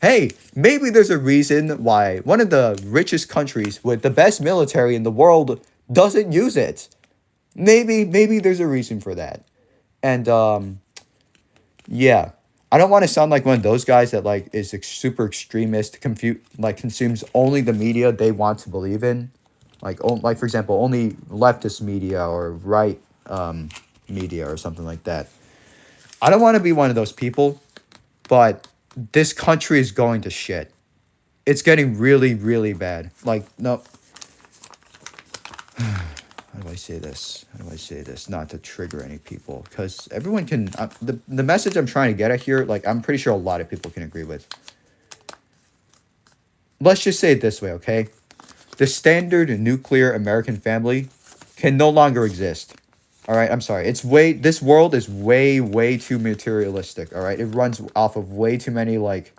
hey, maybe there's a reason why one of the richest countries with the best military in the world doesn't use it. Maybe there's a reason for that. And yeah, I don't want to sound like one of those guys that like is super extremist, like consumes only the media they want to believe in, like for example, only leftist media or right media or something like that. I don't want to be one of those people, but this country is going to shit. It's getting really, really bad. Like, no. How do I say this? How do I say this? Not to trigger any people. Because everyone can... the message I'm trying to get at here, like, I'm pretty sure a lot of people can agree with. Let's just say it this way, okay? The standard nuclear American family can no longer exist. All right, I'm sorry. This world is way too materialistic, all right? It runs off of way too many, like...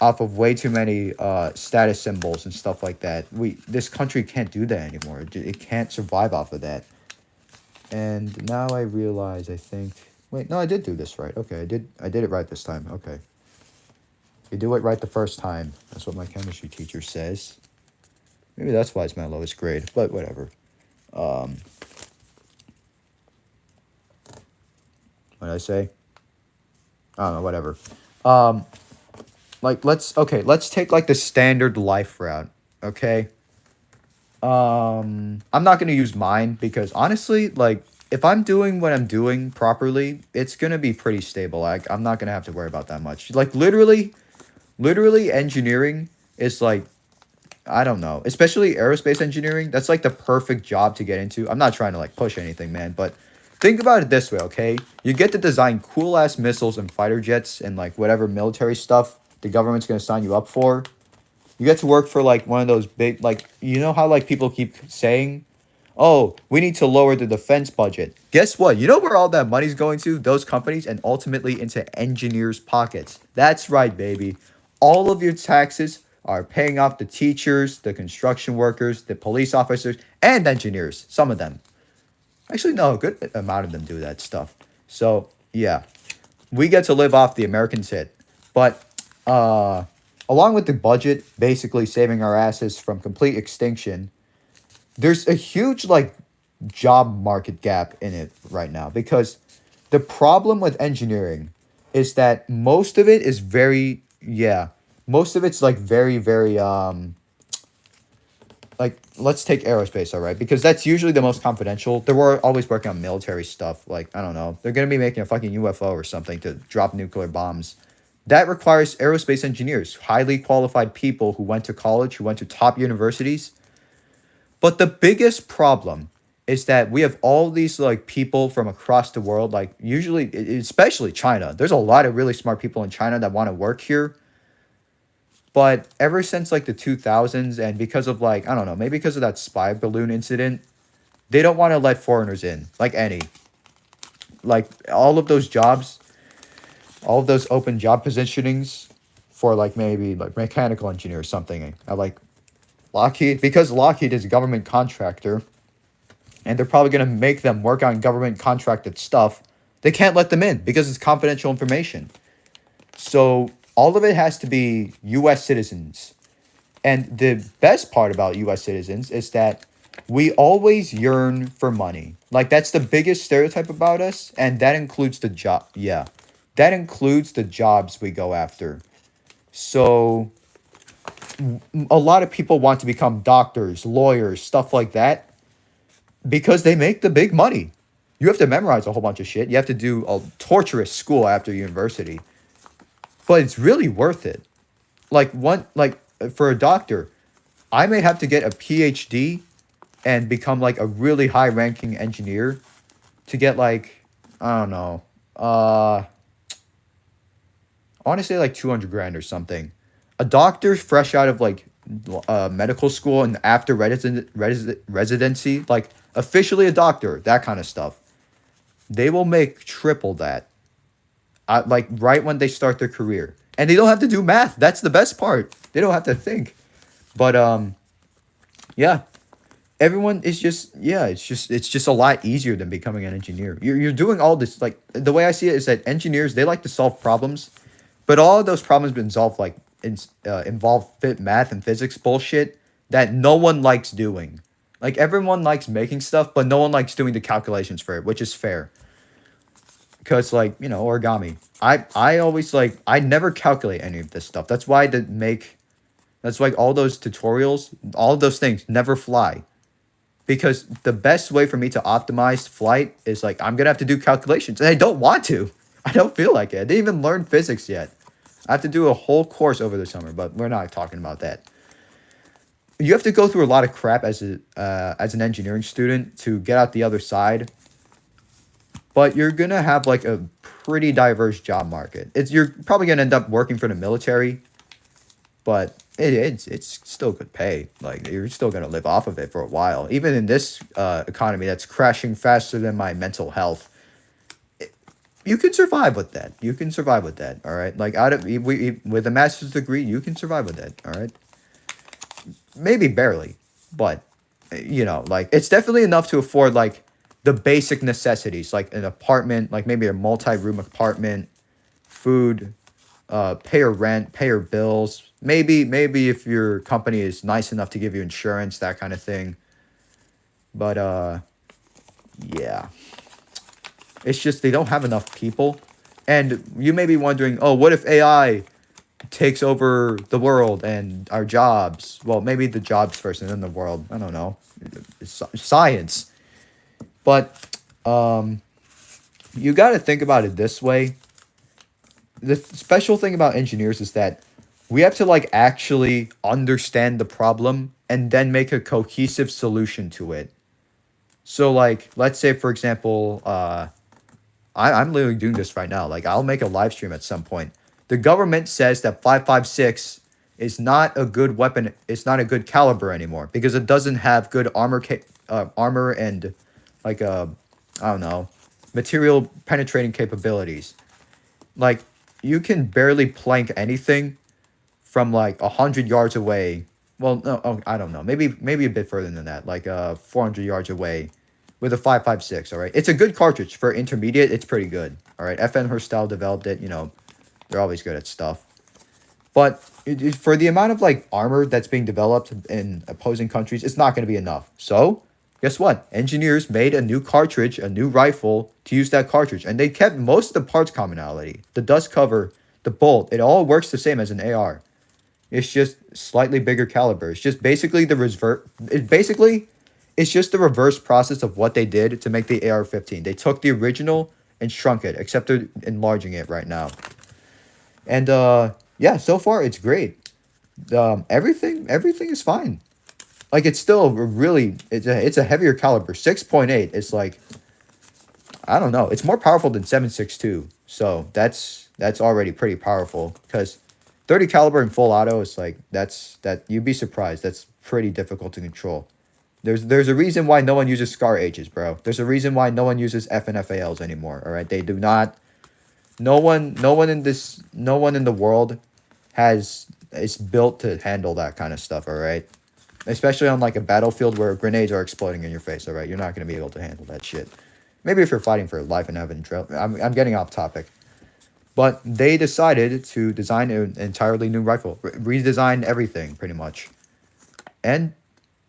off of way too many status symbols and stuff like that. This country can't do that anymore. It can't survive off of that. And now I realize, I think... Wait, no, I did do this right. Okay, I did it right this time. Okay. You do it right the first time. That's what my chemistry teacher says. Maybe that's why it's my lowest grade, but whatever. What did I say? I don't know, whatever. Like, let's take, like, the standard life route, okay? I'm not going to use mine, because, honestly, like, if I'm doing what I'm doing properly, it's going to be pretty stable. Like, I'm not going to have to worry about that much. Like, literally, engineering is, like, I don't know, especially aerospace engineering, that's, like, the perfect job to get into. I'm not trying to, like, push anything, man, but think about it this way, okay? You get to design cool-ass missiles and fighter jets and, like, whatever military stuff the government's going to sign you up for. You get to work for, like, one of those big, like, you know how, like, people keep saying, oh, we need to lower the defense budget. Guess what? You know where all that money's going to? Those companies, and ultimately into engineers' pockets. That's right, baby. All of your taxes are paying off the teachers, the construction workers, the police officers, and engineers. Some of them. Actually, no, a good amount of them do that stuff. So, yeah. We get to live off the Americans' hit. But, along with the budget basically saving our asses from complete extinction, there's a huge, like, job market gap in it right now. Because the problem with engineering is that most of it is most of it's, like, very, like, let's take aerospace, all right? Because that's usually the most confidential. They're always working on military stuff. Like, I don't know. They're going to be making a fucking UFO or something to drop nuclear bombs. That requires aerospace engineers, highly qualified people who went to college, who went to top universities. But the biggest problem is that we have all these, like, people from across the world, like, usually, especially China. There's a lot of really smart people in China that want to work here. But ever since, like, the 2000s, and because of, like, I don't know, maybe because of that spy balloon incident, they don't want to let foreigners in, like, any. Like, all of those jobs, all of those open job positionings for, like, maybe, like, mechanical engineer or something, like, Lockheed, because Lockheed is a government contractor, and they're probably going to make them work on government contracted stuff, they can't let them in, because it's confidential information. So all of it has to be U.S. citizens. And the best part about U.S. citizens is that we always yearn for money. Like, that's the biggest stereotype about us, and that includes the job. Yeah. that includes the jobs we go after. So a lot of people want to become doctors, lawyers, stuff like that because they make the big money. You have to memorize a whole bunch of shit. You have to do a torturous school after university, but it's really worth it. Like for a doctor, I may have to get a PhD and become like a really high ranking engineer to get like, I don't know, I want to say like 200 grand or something. A doctor fresh out of like medical school and after residency, like officially a doctor, that kind of stuff, they will make triple that. Like right when they start their career, and they don't have to do math. That's the best part. They don't have to think. But yeah, everyone is just yeah. It's just a lot easier than becoming an engineer. You're doing all this like the way I see it is that engineers they like to solve problems, but all of those problems been solved like involve math and physics bullshit that no one likes doing. Like everyone likes making stuff, but no one likes doing the calculations for it, which is fair. Because like origami, I always like I never calculate any of this stuff. That's why all those tutorials, all of those things never fly. Because the best way for me to optimize flight is like I'm gonna have to do calculations, and I don't want to. I don't feel like it. I didn't even learn physics yet. I have to do a whole course over the summer, but we're not talking about that. You have to go through a lot of crap as an engineering student to get out the other side. But you're gonna have like a pretty diverse job market. You're probably gonna end up working for the military, but it's still good pay. Like you're still gonna live off of it for a while, even in this economy that's crashing faster than my mental health. You can survive with that. You can survive with that. All right. Like with a master's degree, you can survive with that. All right. Maybe barely, but like it's definitely enough to afford like the basic necessities, like an apartment, like maybe a multi-room apartment, food, pay your rent, pay your bills. Maybe if your company is nice enough to give you insurance, that kind of thing. But yeah. It's just they don't have enough people. And you may be wondering, oh, what if AI takes over the world and our jobs? Well, maybe the jobs first and then the world. I don't know. It's science. But you got to think about it this way. The special thing about engineers is that we have to like actually understand the problem and then make a cohesive solution to it. So like, let's say for example, I'm literally doing this right now. Like I'll make a live stream at some point. The government says that 5.56 is not a good weapon. It's not a good caliber anymore because it doesn't have good armor and like I don't know, material penetrating capabilities. Like you can barely plank anything from like 100 yards away. Well, no, I don't know. Maybe a bit further than that. Like 400 yards away with a 5.56. All right, it's a good cartridge for intermediate. It's pretty good. All right, FN Herstal developed it. They're always good at stuff. But for the amount of like armor that's being developed in opposing countries, it's not going to be enough. So guess what? Engineers made a new cartridge, a new rifle to use that cartridge, and they kept most of the parts commonality. The dust cover, the bolt, it all works the same as an AR. It's just slightly bigger caliber. It's just basically it's just the reverse process of what they did to make the AR-15. They took the original and shrunk it, except they're enlarging it right now. And yeah, so far it's great. Everything is fine. Like it's still it's a heavier caliber. 6.8 is like, I don't know. It's more powerful than 7.62. So that's already pretty powerful because 30 caliber in full auto is like you'd be surprised. That's pretty difficult to control. There's a reason why no one uses Scar H's, bro. There's a reason why no one uses F and FALs anymore. All right, they do not. No one in the world is built to handle that kind of stuff. All right, especially on like a battlefield where grenades are exploding in your face. All right, you're not gonna be able to handle that shit. Maybe if you're fighting for life and having drill. I'm getting off topic. But they decided to design an entirely new rifle, redesign everything pretty much, and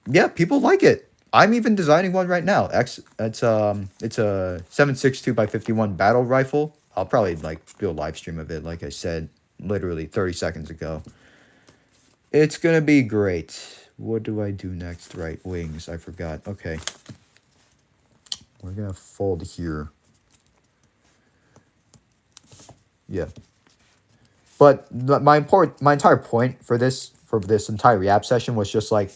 yeah, people like it. I'm even designing one right now. It's a 7.62 by 51 battle rifle. I'll probably like do a live stream of it, like I said, literally 30 seconds ago. It's gonna be great. What do I do next? Right, wings. I forgot. Okay. We're gonna fold here. Yeah. But my entire point for this entire react session was just like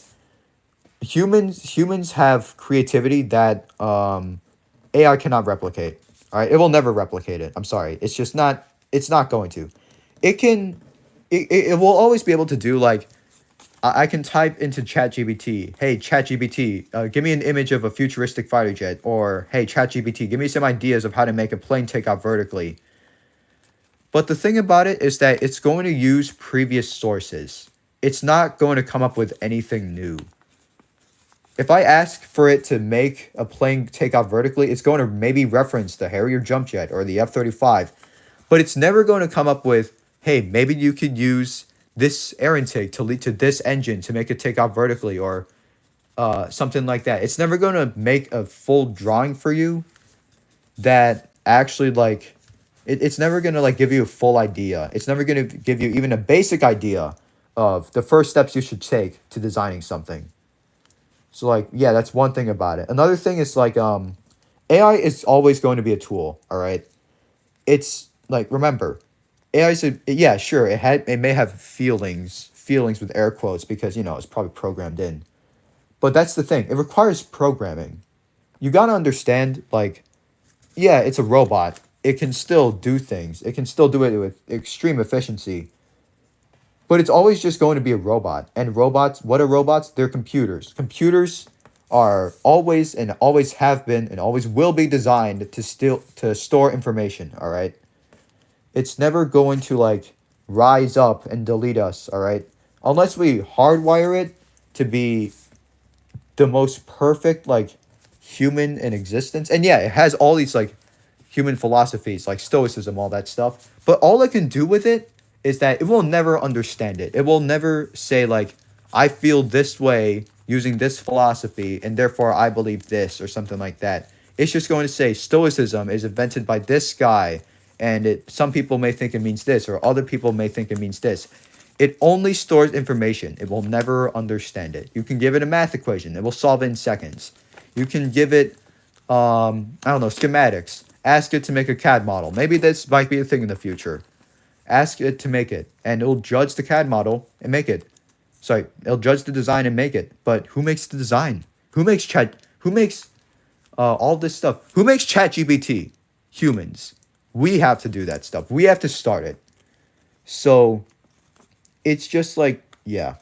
humans have creativity that AI cannot replicate. All right, it will never replicate it. I'm sorry. It's just not. It's not going to. It can. It will always be able to do like. I can type into ChatGPT, hey ChatGPT, give me an image of a futuristic fighter jet, or hey ChatGPT, give me some ideas of how to make a plane take off vertically. But the thing about it is that it's going to use previous sources. It's not going to come up with anything new. If I ask for it to make a plane take off vertically, it's going to maybe reference the Harrier jump jet or the F-35, but it's never going to come up with, hey, maybe you could use this air intake to lead to this engine to make it take off vertically, or something like that. It's never going to make a full drawing for you that actually like it's never going to like give you a full idea. It's never going to give you even a basic idea of the first steps you should take to designing something. So like, yeah, that's one thing about it. Another thing is like AI is always going to be a tool, all right? It's like, remember, AI is yeah, sure, it may have feelings with air quotes because, you know, it's probably programmed in. But that's the thing. It requires programming. You got to understand like, yeah, it's a robot. It can still do things. It can still do it with extreme efficiency. But it's always just going to be a robot. And robots, what are robots? They're computers. Computers are always and always have been and always will be designed to store information, all right? It's never going to like rise up and delete us, all right? Unless we hardwire it to be the most perfect like human in existence. And yeah, it has all these like human philosophies like stoicism, all that stuff. But all it can do with it is that it will never understand it. It will never say like, I feel this way using this philosophy and therefore I believe this or something like that. It's just going to say stoicism is invented by this guy and some people may think it means this or other people may think it means this. It only stores information. It will never understand it. You can give it a math equation. It will solve it in seconds. You can give it, I don't know, schematics. Ask it to make a CAD model. Maybe this might be a thing in the future. Ask it to make it, and it'll judge the CAD model and make it. Sorry, it'll judge the design and make it. But who makes the design? Who makes all this stuff? Who makes ChatGPT? Humans. We have to do that stuff. We have to start it. So it's just like, yeah.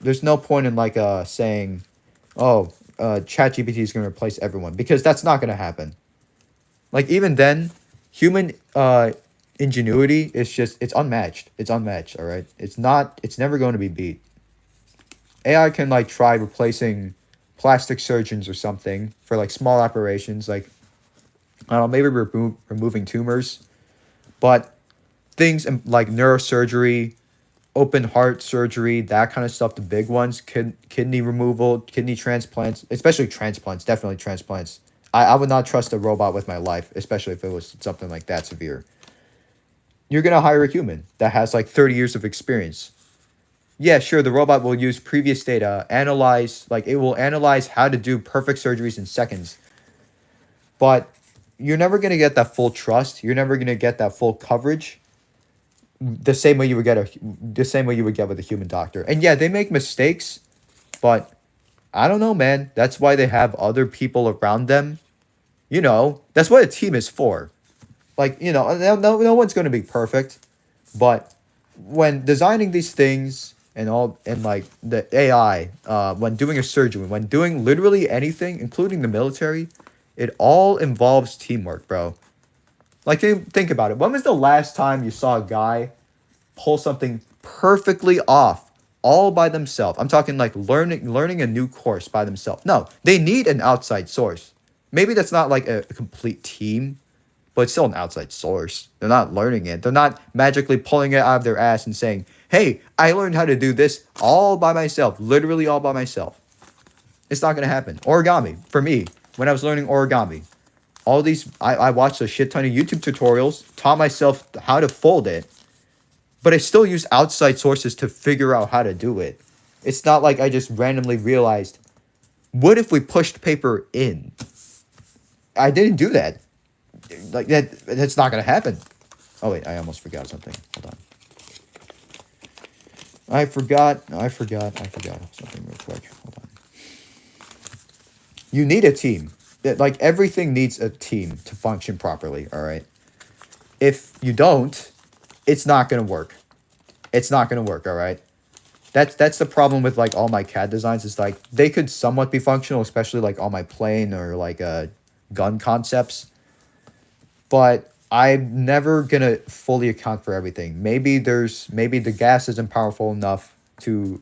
There's no point in like saying, oh, ChatGPT is going to replace everyone, because that's not going to happen. Like even then, human ingenuity is just it's unmatched. It's unmatched, all right? It's never going to be beat. AI can like try replacing plastic surgeons or something for like small operations, like I don't know, maybe removing tumors, but things like neurosurgery, open heart surgery, that kind of stuff, the big ones, kidney removal, kidney transplants, especially transplants, definitely transplants. I would not trust a robot with my life, especially if it was something like that severe. You're going to hire a human that has like 30 years of experience. Yeah, sure, the robot will use previous data, it will analyze how to do perfect surgeries in seconds. But you're never going to get that full trust. You're never going to get that full coverage the same way you would get with a human doctor. And yeah, they make mistakes, but I don't know, man. That's why they have other people around them. You know, that's what a team is for. Like, you know, no one's going to be perfect. But when designing these things and like the AI, when doing a surgery, when doing literally anything, including the military, it all involves teamwork, bro. Like, think about it. When was the last time you saw a guy pull something perfectly off all by themselves? I'm talking like learning a new course by themselves. No, they need an outside source. Maybe that's not like a complete team, but it's still an outside source. They're not learning it. They're not magically pulling it out of their ass and saying, hey, I learned how to do this all by myself, literally all by myself. It's not going to happen. Origami, for me, when I was learning origami, All these, I watched a shit ton of YouTube tutorials, taught myself how to fold it, but I still use outside sources to figure out how to do it. It's not like I just randomly realized, what if we pushed paper in? I didn't do that. Like that's not gonna happen. Oh wait, I almost forgot something. Hold on. I forgot something real quick. Hold on. You need a team. Like everything needs a team to function properly, all right? If you don't, it's not going to work. It's not going to work, all right? That's the problem with like all my CAD designs is like they could somewhat be functional, especially like all my plane or like gun concepts, but I'm never going to fully account for everything. Maybe the gas isn't powerful enough to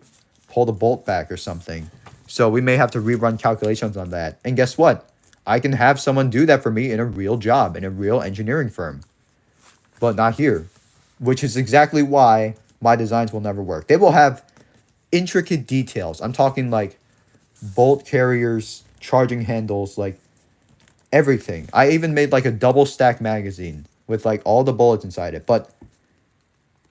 pull the bolt back or something. So we may have to rerun calculations on that. And guess what? I can have someone do that for me in a real job, in a real engineering firm, but not here, which is exactly why my designs will never work. They will have intricate details. I'm talking like bolt carriers, charging handles, like everything. I even made like a double stack magazine with like all the bullets inside it. But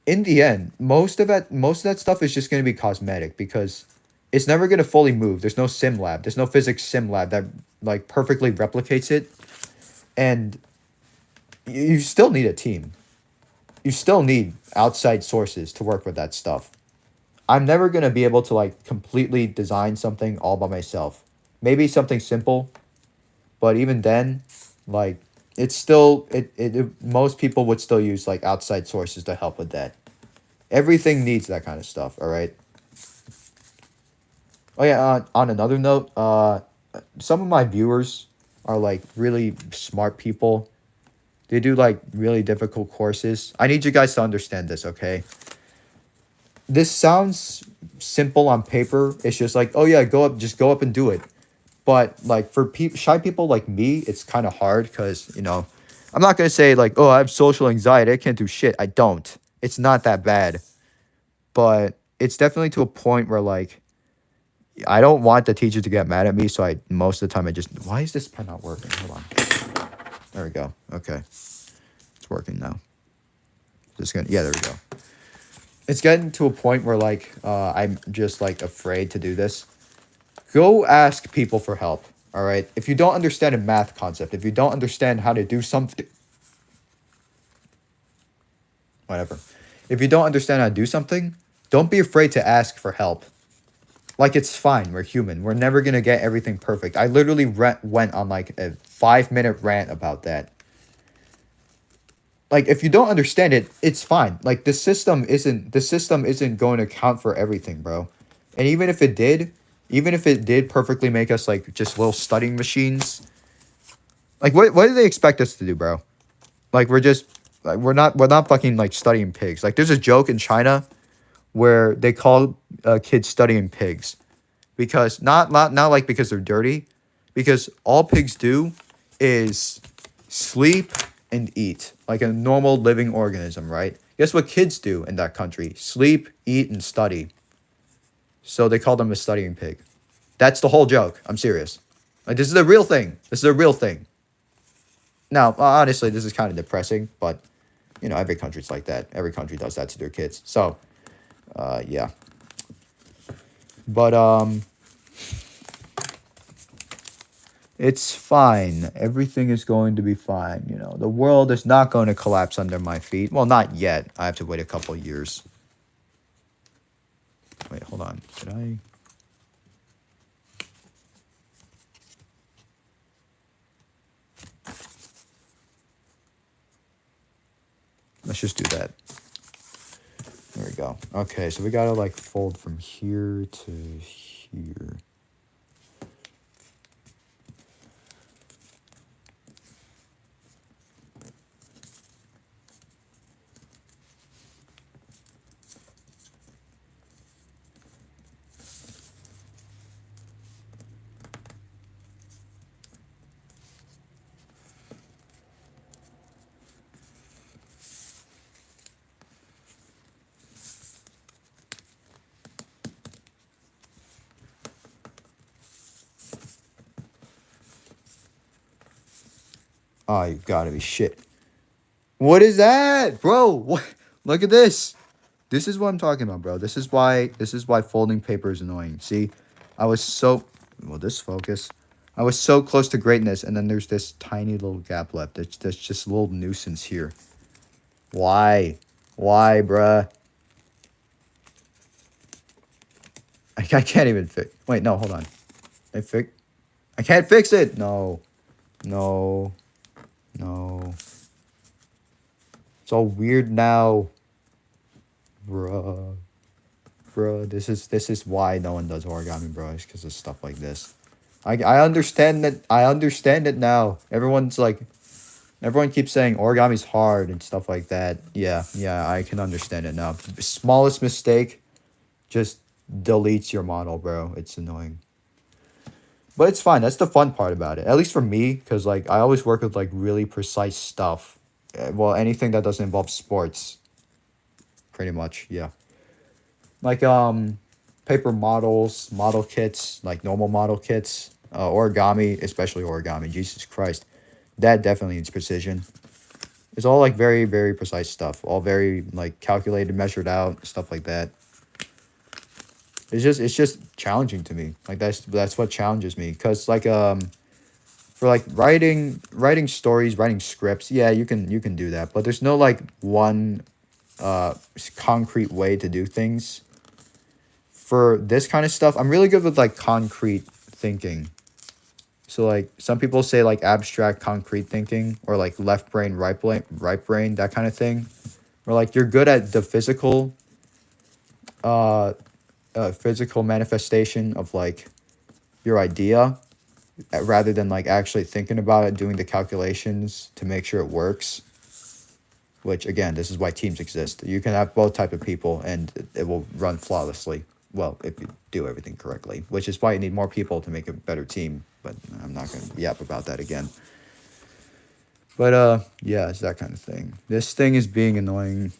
in the end, most of that stuff is just going to be cosmetic because it's never going to fully move. There's no sim lab. There's no physics sim lab that like perfectly replicates it. And you still need a team. You still need outside sources to work with that stuff. I'm never going to be able to like completely design something all by myself. Maybe something simple, but even then, like it's still most people would still use like outside sources to help with that. Everything needs that kind of stuff, all right? Oh yeah, on another note, some of my viewers are like really smart people. They do like really difficult courses. I need you guys to understand this, okay? This sounds simple on paper. It's just like, oh yeah, just go up and do it. But like for shy people like me, it's kind of hard because I'm not gonna say like, oh, I have social anxiety, I can't do shit. I don't. It's not that bad, but it's definitely to a point where like I don't want the teacher to get mad at me. So I most of the time I just, why is this pen not working? Hold on. There we go. Okay, it's working now. Yeah, there we go. It's getting to a point where like I'm just like afraid to do this. Go ask people for help. All right. If you don't understand a math concept, if you don't understand how to do something, whatever. If you don't understand how to do something, don't be afraid to ask for help. Like it's fine. We're human. We're never gonna get everything perfect. I literally went on like a 5-minute rant about that. Like if you don't understand it, it's fine. Like the system isn't going to account for everything, bro. And even if it did perfectly make us like just little studying machines, like what do they expect us to do, bro? Like we're not fucking like studying pigs. Like there's a joke in China where they call kids studying pigs because not like because they're dirty, because all pigs do is sleep and eat like a normal living organism, right? Guess what kids do in that country? Sleep, eat, and study. So they call them a studying pig. That's the whole joke. I'm serious. Like this is a real thing. This is a real thing. Now, honestly, this is kind of depressing, but every country's like that. Every country does that to their kids. So, yeah. But it's fine. Everything is going to be fine. The world is not going to collapse under my feet. Well, not yet. I have to wait a couple years. Wait, hold on. Did I? Let's just do that. There we go. Okay, so we gotta like fold from here to here. Oh, you gotta be shit. What is that, bro? What? Look at this. This is what I'm talking about, bro. This is why folding paper is annoying. See, I was so well. This focus. I was so close to greatness, and then there's this tiny little gap left. There's just a little nuisance here. Why? Why, bruh? I can't even fix. Wait, no, hold on. I can't fix it. No, no, no. It's all weird now, bruh. Bruh, this is why no one does origami, bro. It's because of stuff like this. I understand that. I understand it now. Everyone keeps saying origami's hard and stuff like that. Yeah, yeah, I can understand it now. Smallest mistake just deletes your model, bro. It's annoying. But it's fine. That's the fun part about it. At least for me, because like I always work with like really precise stuff. Well, anything that doesn't involve sports, pretty much. Yeah. Like paper models, model kits, like normal model kits, origami, especially origami. Jesus Christ, that definitely needs precision. It's all like very very precise stuff. All very like calculated, measured out, stuff like that. It's just challenging to me. Like that's what challenges me. Cause like for like writing stories, writing scripts, yeah, you can do that. But there's no like one concrete way to do things. For this kind of stuff, I'm really good with like concrete thinking. So like some people say like abstract concrete thinking or like left brain, right brain, that kind of thing. Or like you're good at the uh, physical manifestation of like your idea rather than like actually thinking about it, doing the calculations to make sure it works. Which again, this is why teams exist. You can have both type of people, and it will run flawlessly. Well, if you do everything correctly, which is why you need more people to make a better team. But I'm not gonna yap about that again. But yeah, it's that kind of thing. This thing is being annoying.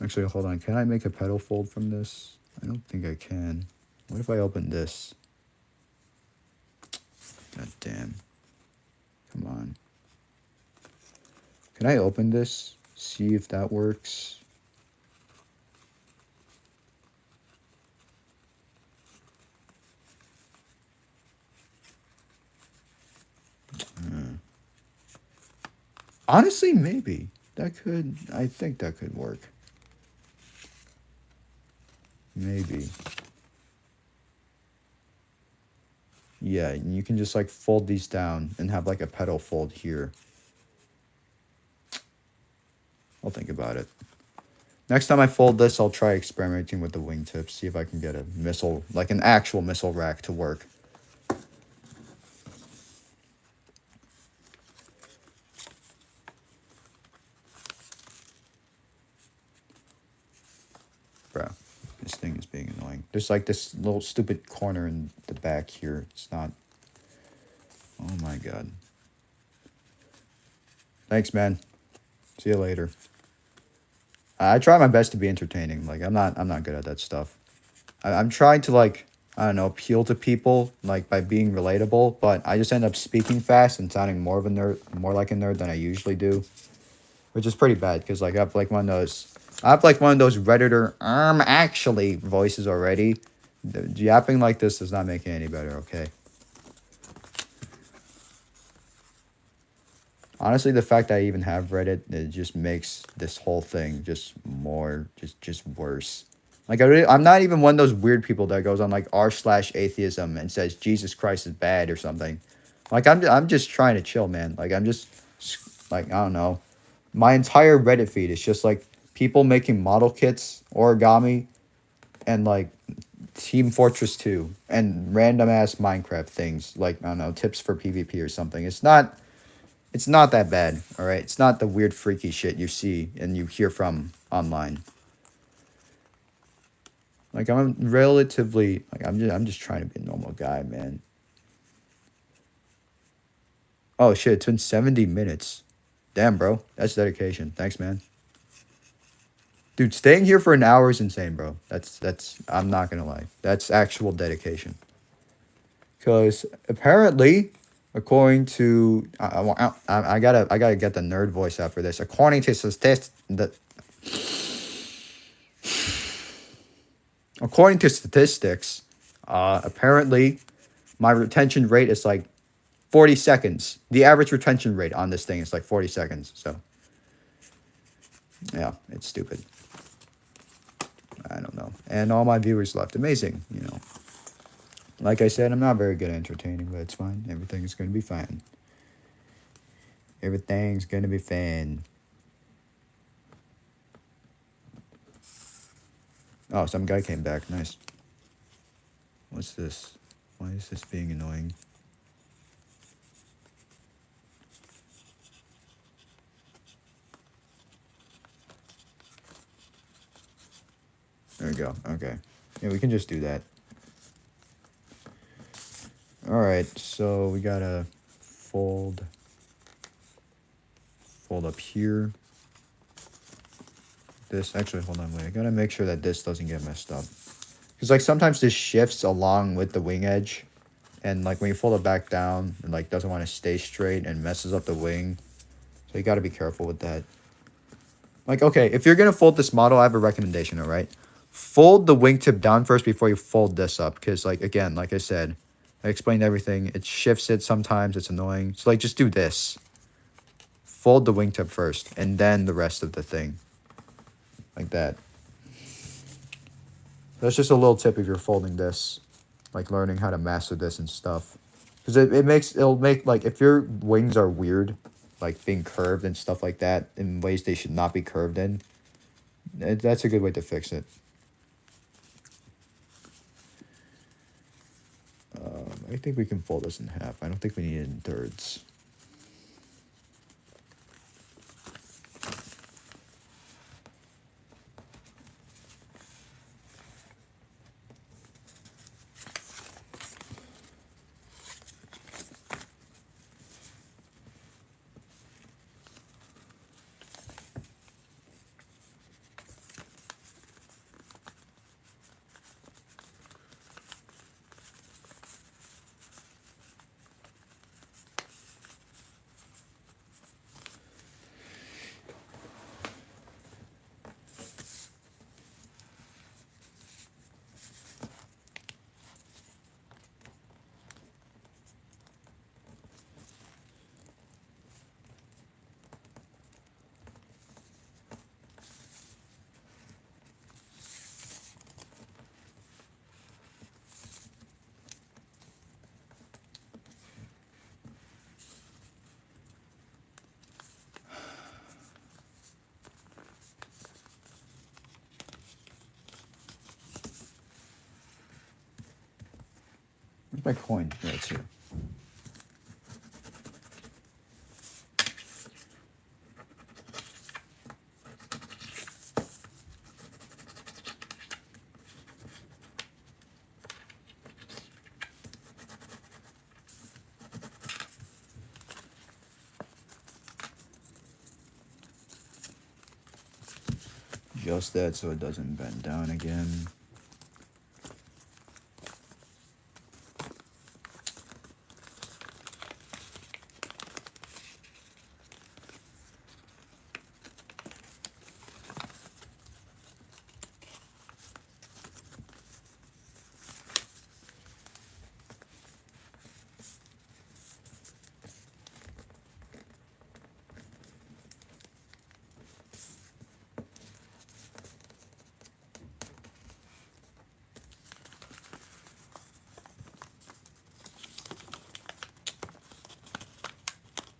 Actually, hold on. Can I make a pedal fold from this? I don't think I can. What if I open this? God damn. Come on. Can I open this? See if that works. Honestly, maybe. I think that could work. Maybe. Yeah, and you can just like fold these down and have like a pedal fold here. I'll think about it. Next time I fold this, I'll try experimenting with the wingtips, see if I can get a missile, like an actual missile rack to work. Bro, this thing is being annoying. There's like this little stupid corner in the back here. It's not... Oh my god. Thanks, man. See you later. I try my best to be entertaining. Like I'm not good at that stuff. I'm trying to like, I don't know, appeal to people like by being relatable, but I just end up speaking fast and sounding more of a nerd, more like a nerd than I usually do, which is pretty bad because like I have like one of those Redditor actually voices already. Yapping like this does not make it any better. Okay. Honestly, the fact that I even have Reddit, it just makes this whole thing just more, just worse. Like I'm not even one of those weird people that goes on like r/atheism and says Jesus Christ is bad or something. Like I'm just trying to chill, man. Like I'm just like I don't know. My entire Reddit feed is just like people making model kits, origami, and like Team Fortress 2 and random ass Minecraft things like I don't know, tips for PvP or something. It's not that bad, all right? It's not the weird freaky shit you see and you hear from online. Like I'm relatively like I'm just trying to be a normal guy, man. Oh shit, it's been 70 minutes. Damn, bro. That's dedication. Thanks, man. Dude, staying here for an hour is insane, bro. That's I'm not gonna lie. That's actual dedication. Cause apparently, According to I gotta get the nerd voice after this. According to statistics, apparently my retention rate is like 40 seconds. The average retention rate on this thing is like 40 seconds. So yeah, it's stupid. I don't know. And all my viewers left. Amazing, you know. Like I said, I'm not very good at entertaining, but it's fine. Everything is going to be fine. Everything's going to be fine. Oh, some guy came back. Nice. What's this? Why is this being annoying? There we go. Okay. Yeah, we can just do that. Alright, so we gotta fold up here. This, actually, hold on, wait. I gotta make sure that this doesn't get messed up. Because, like, sometimes this shifts along with the wing edge. And, like, when you fold it back down, it, like, doesn't want to stay straight and messes up the wing. So you gotta be careful with that. Like, okay, if you're gonna fold this model, I have a recommendation, alright? Fold the wingtip down first before you fold this up. Because, like, again, like I said, I explained everything. It shifts it sometimes. It's annoying. So, like, just do this. Fold the wingtip first, and then the rest of the thing. Like that. That's just a little tip if you're folding this. Like, learning how to master this and stuff. Because it'll make, like, if your wings are weird, like, being curved and stuff like that, in ways they should not be curved in, that's a good way to fix it. I think we can fold this in half. I don't think we need it in thirds. Where's my coin? Yeah, it's here. Just that so it doesn't bend down again.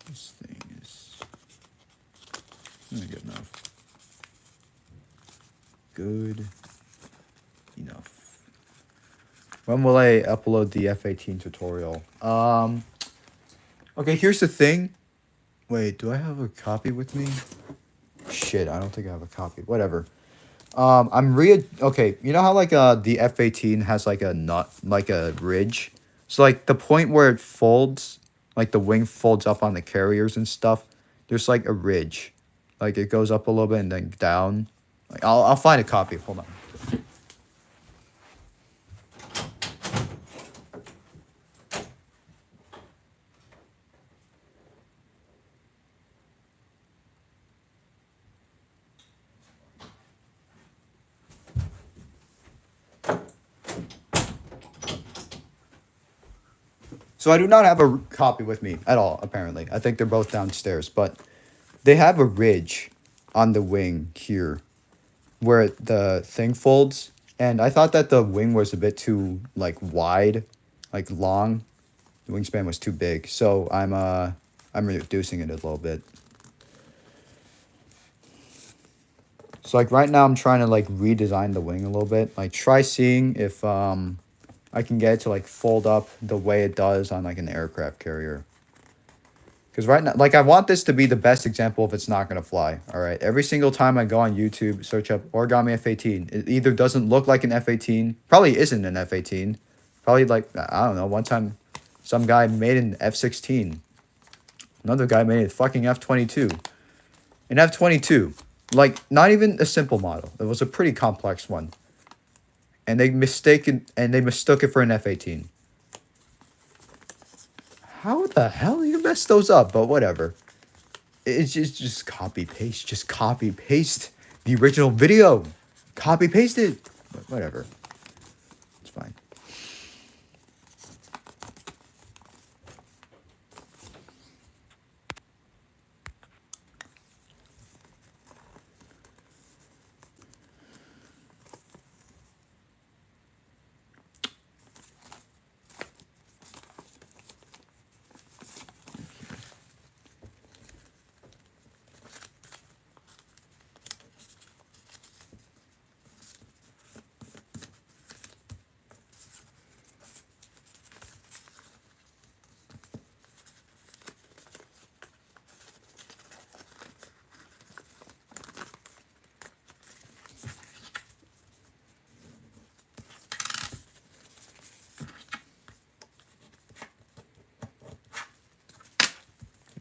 This thing is not good enough. Good enough. When will I upload the F18 tutorial? Okay, here's the thing. Wait, do I have a copy with me? Shit, I don't think I have a copy. Whatever. Okay, you know how like the F18 has like a nut, like a ridge? So like the point where it folds, like the wing folds up on the carriers and stuff, there's like a ridge. Like it goes up a little bit and then down. Like I'll find a copy. Hold on. So I do not have a copy with me at all, apparently. I think they're both downstairs, but they have a ridge on the wing here where the thing folds. And I thought that the wing was a bit too like wide, like long. The wingspan was too big. So I'm reducing it a little bit. So like right now I'm trying to like redesign the wing a little bit. Like try seeing if I can get it to like fold up the way it does on like an aircraft carrier. Because right now, like I want this to be the best example if it's not going to fly. All right. Every single time I go on YouTube, search up origami F-18, it either doesn't look like an F-18, probably isn't an F-18. Probably like, I don't know, one time some guy made an F-16. Another guy made a fucking F-22. An F-22. Like, not even a simple model. It was a pretty complex one. And they mistook it for an F-18. How the hell you messed those up? But whatever. It's just copy paste. Just copy paste the original video. Copy paste it. But whatever. It's fine.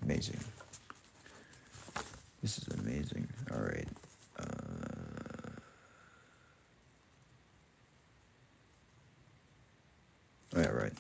Amazing. This is amazing. All right. Yeah, right.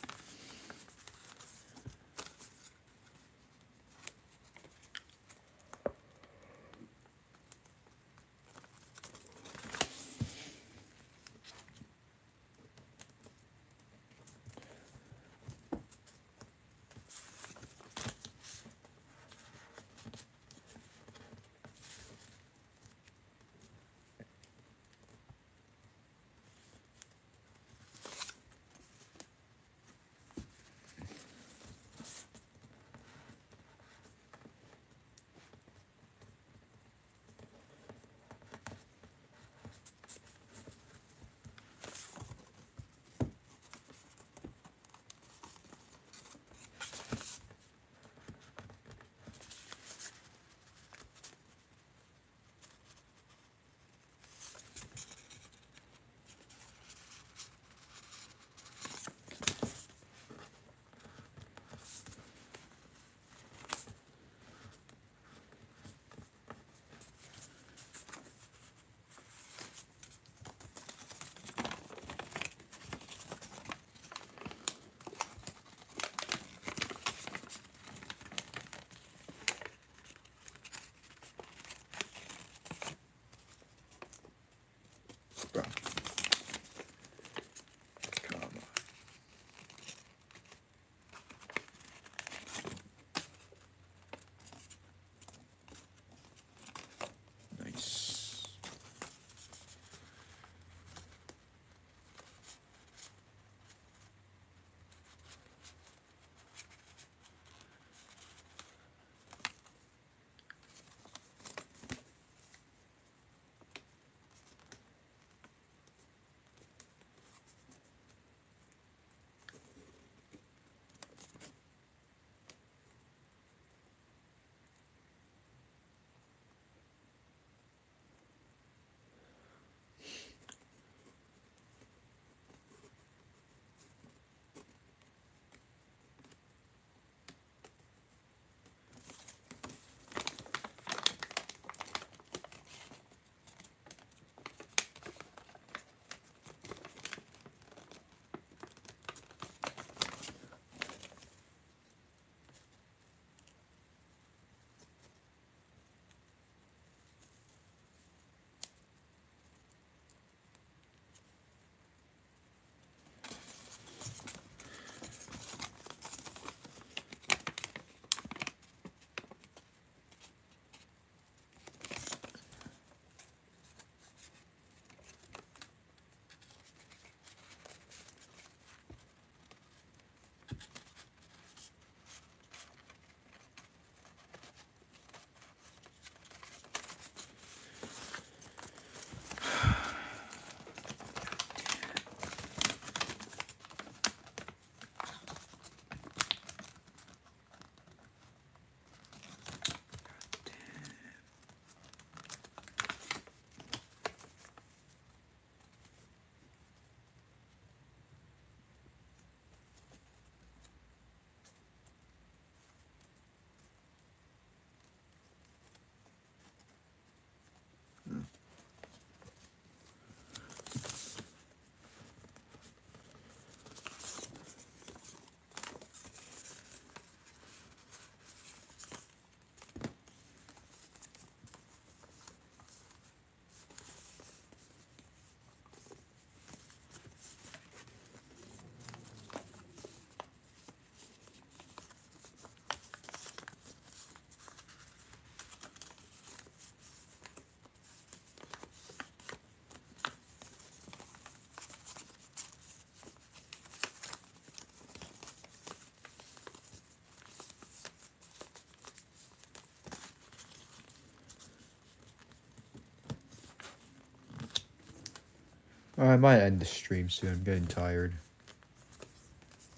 I might end the stream soon. I'm getting tired.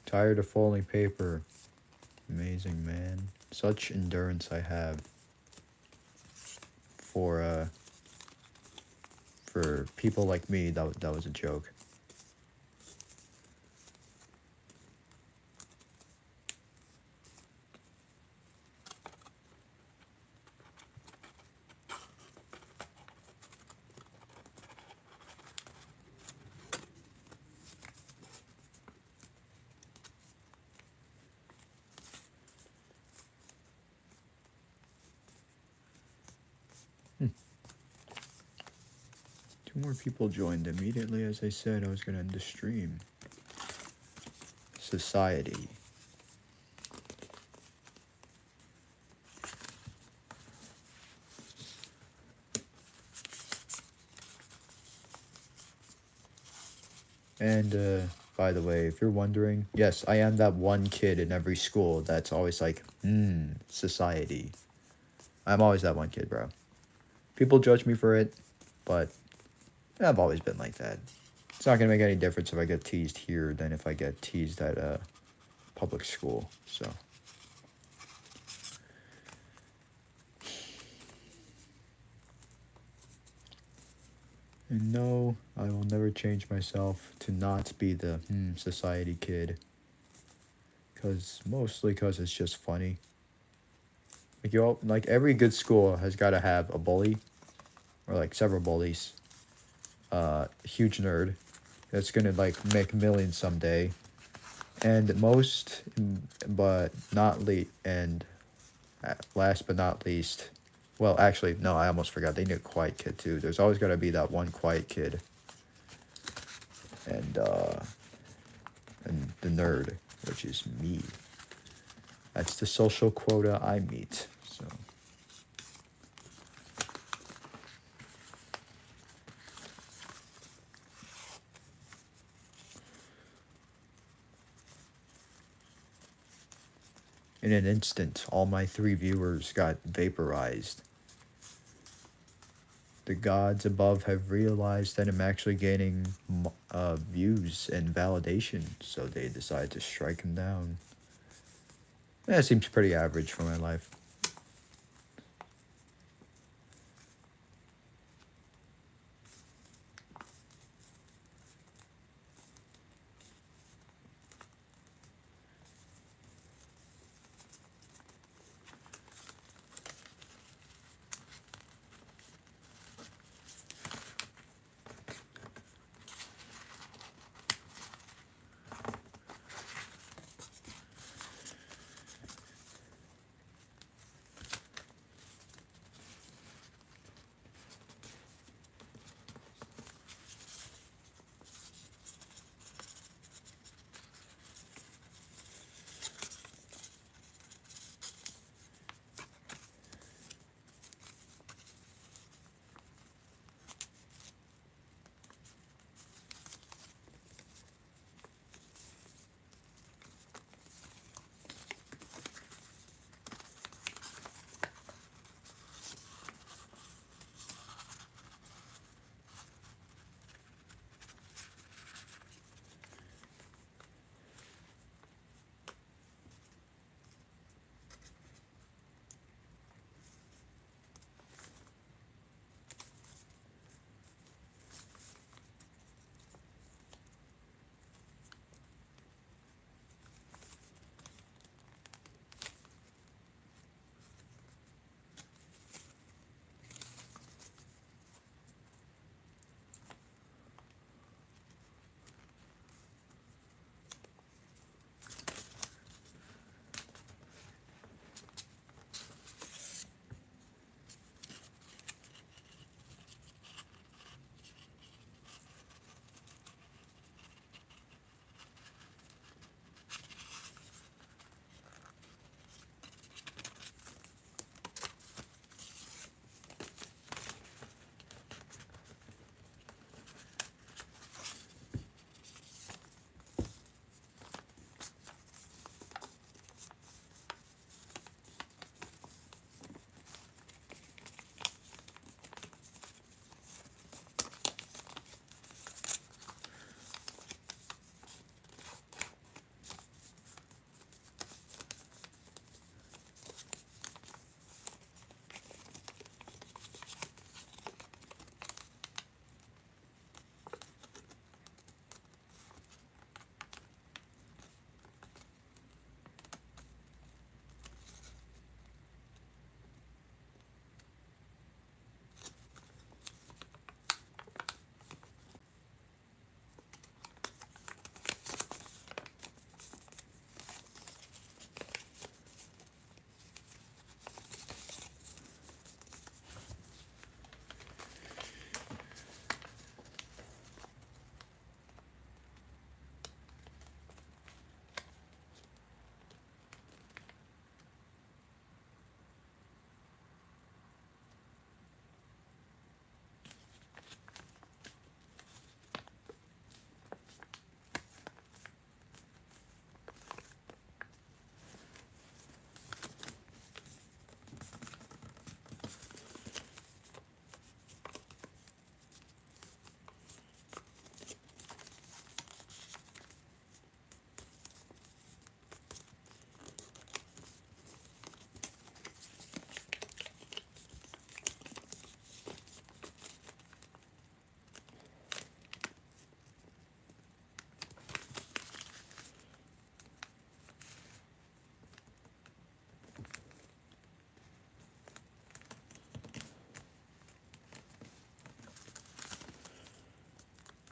Tired of folding paper. Amazing, man. Such endurance I have for people like me. That was a joke. Two more people joined immediately as I said I was gonna end the stream. Society. And by the way, if you're wondering, yes, I am that one kid in every school that's always like, society. I'm always that one kid, bro. People judge me for it, but I've always been like that. It's not gonna make any difference if I get teased here than if I get teased at public school. So. And no, I will never change myself to not be the society kid. Mostly because it's just funny. Like every good school has got to have a bully, or like several bullies. Huge nerd that's gonna like make millions someday, and but not least, and last but not least, well, actually, no, I almost forgot. They need a quiet kid too. There's always gotta be that one quiet kid, and the nerd, which is me. That's the social quota I meet. So. In an instant, all my 3 viewers got vaporized. The gods above have realized that I'm actually gaining views and validation, so they decided to strike him down. That seems pretty average for my life.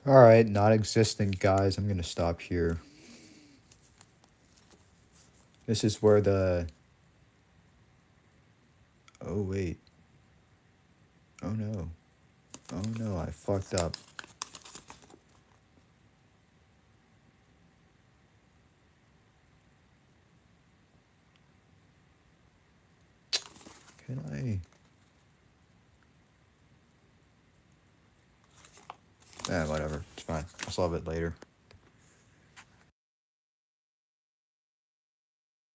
Alright, non-existent guys. I'm gonna stop here. This is where the... Oh, wait. Oh, no. Oh, no, I fucked up. Can I... whatever. It's fine. I'll solve it later.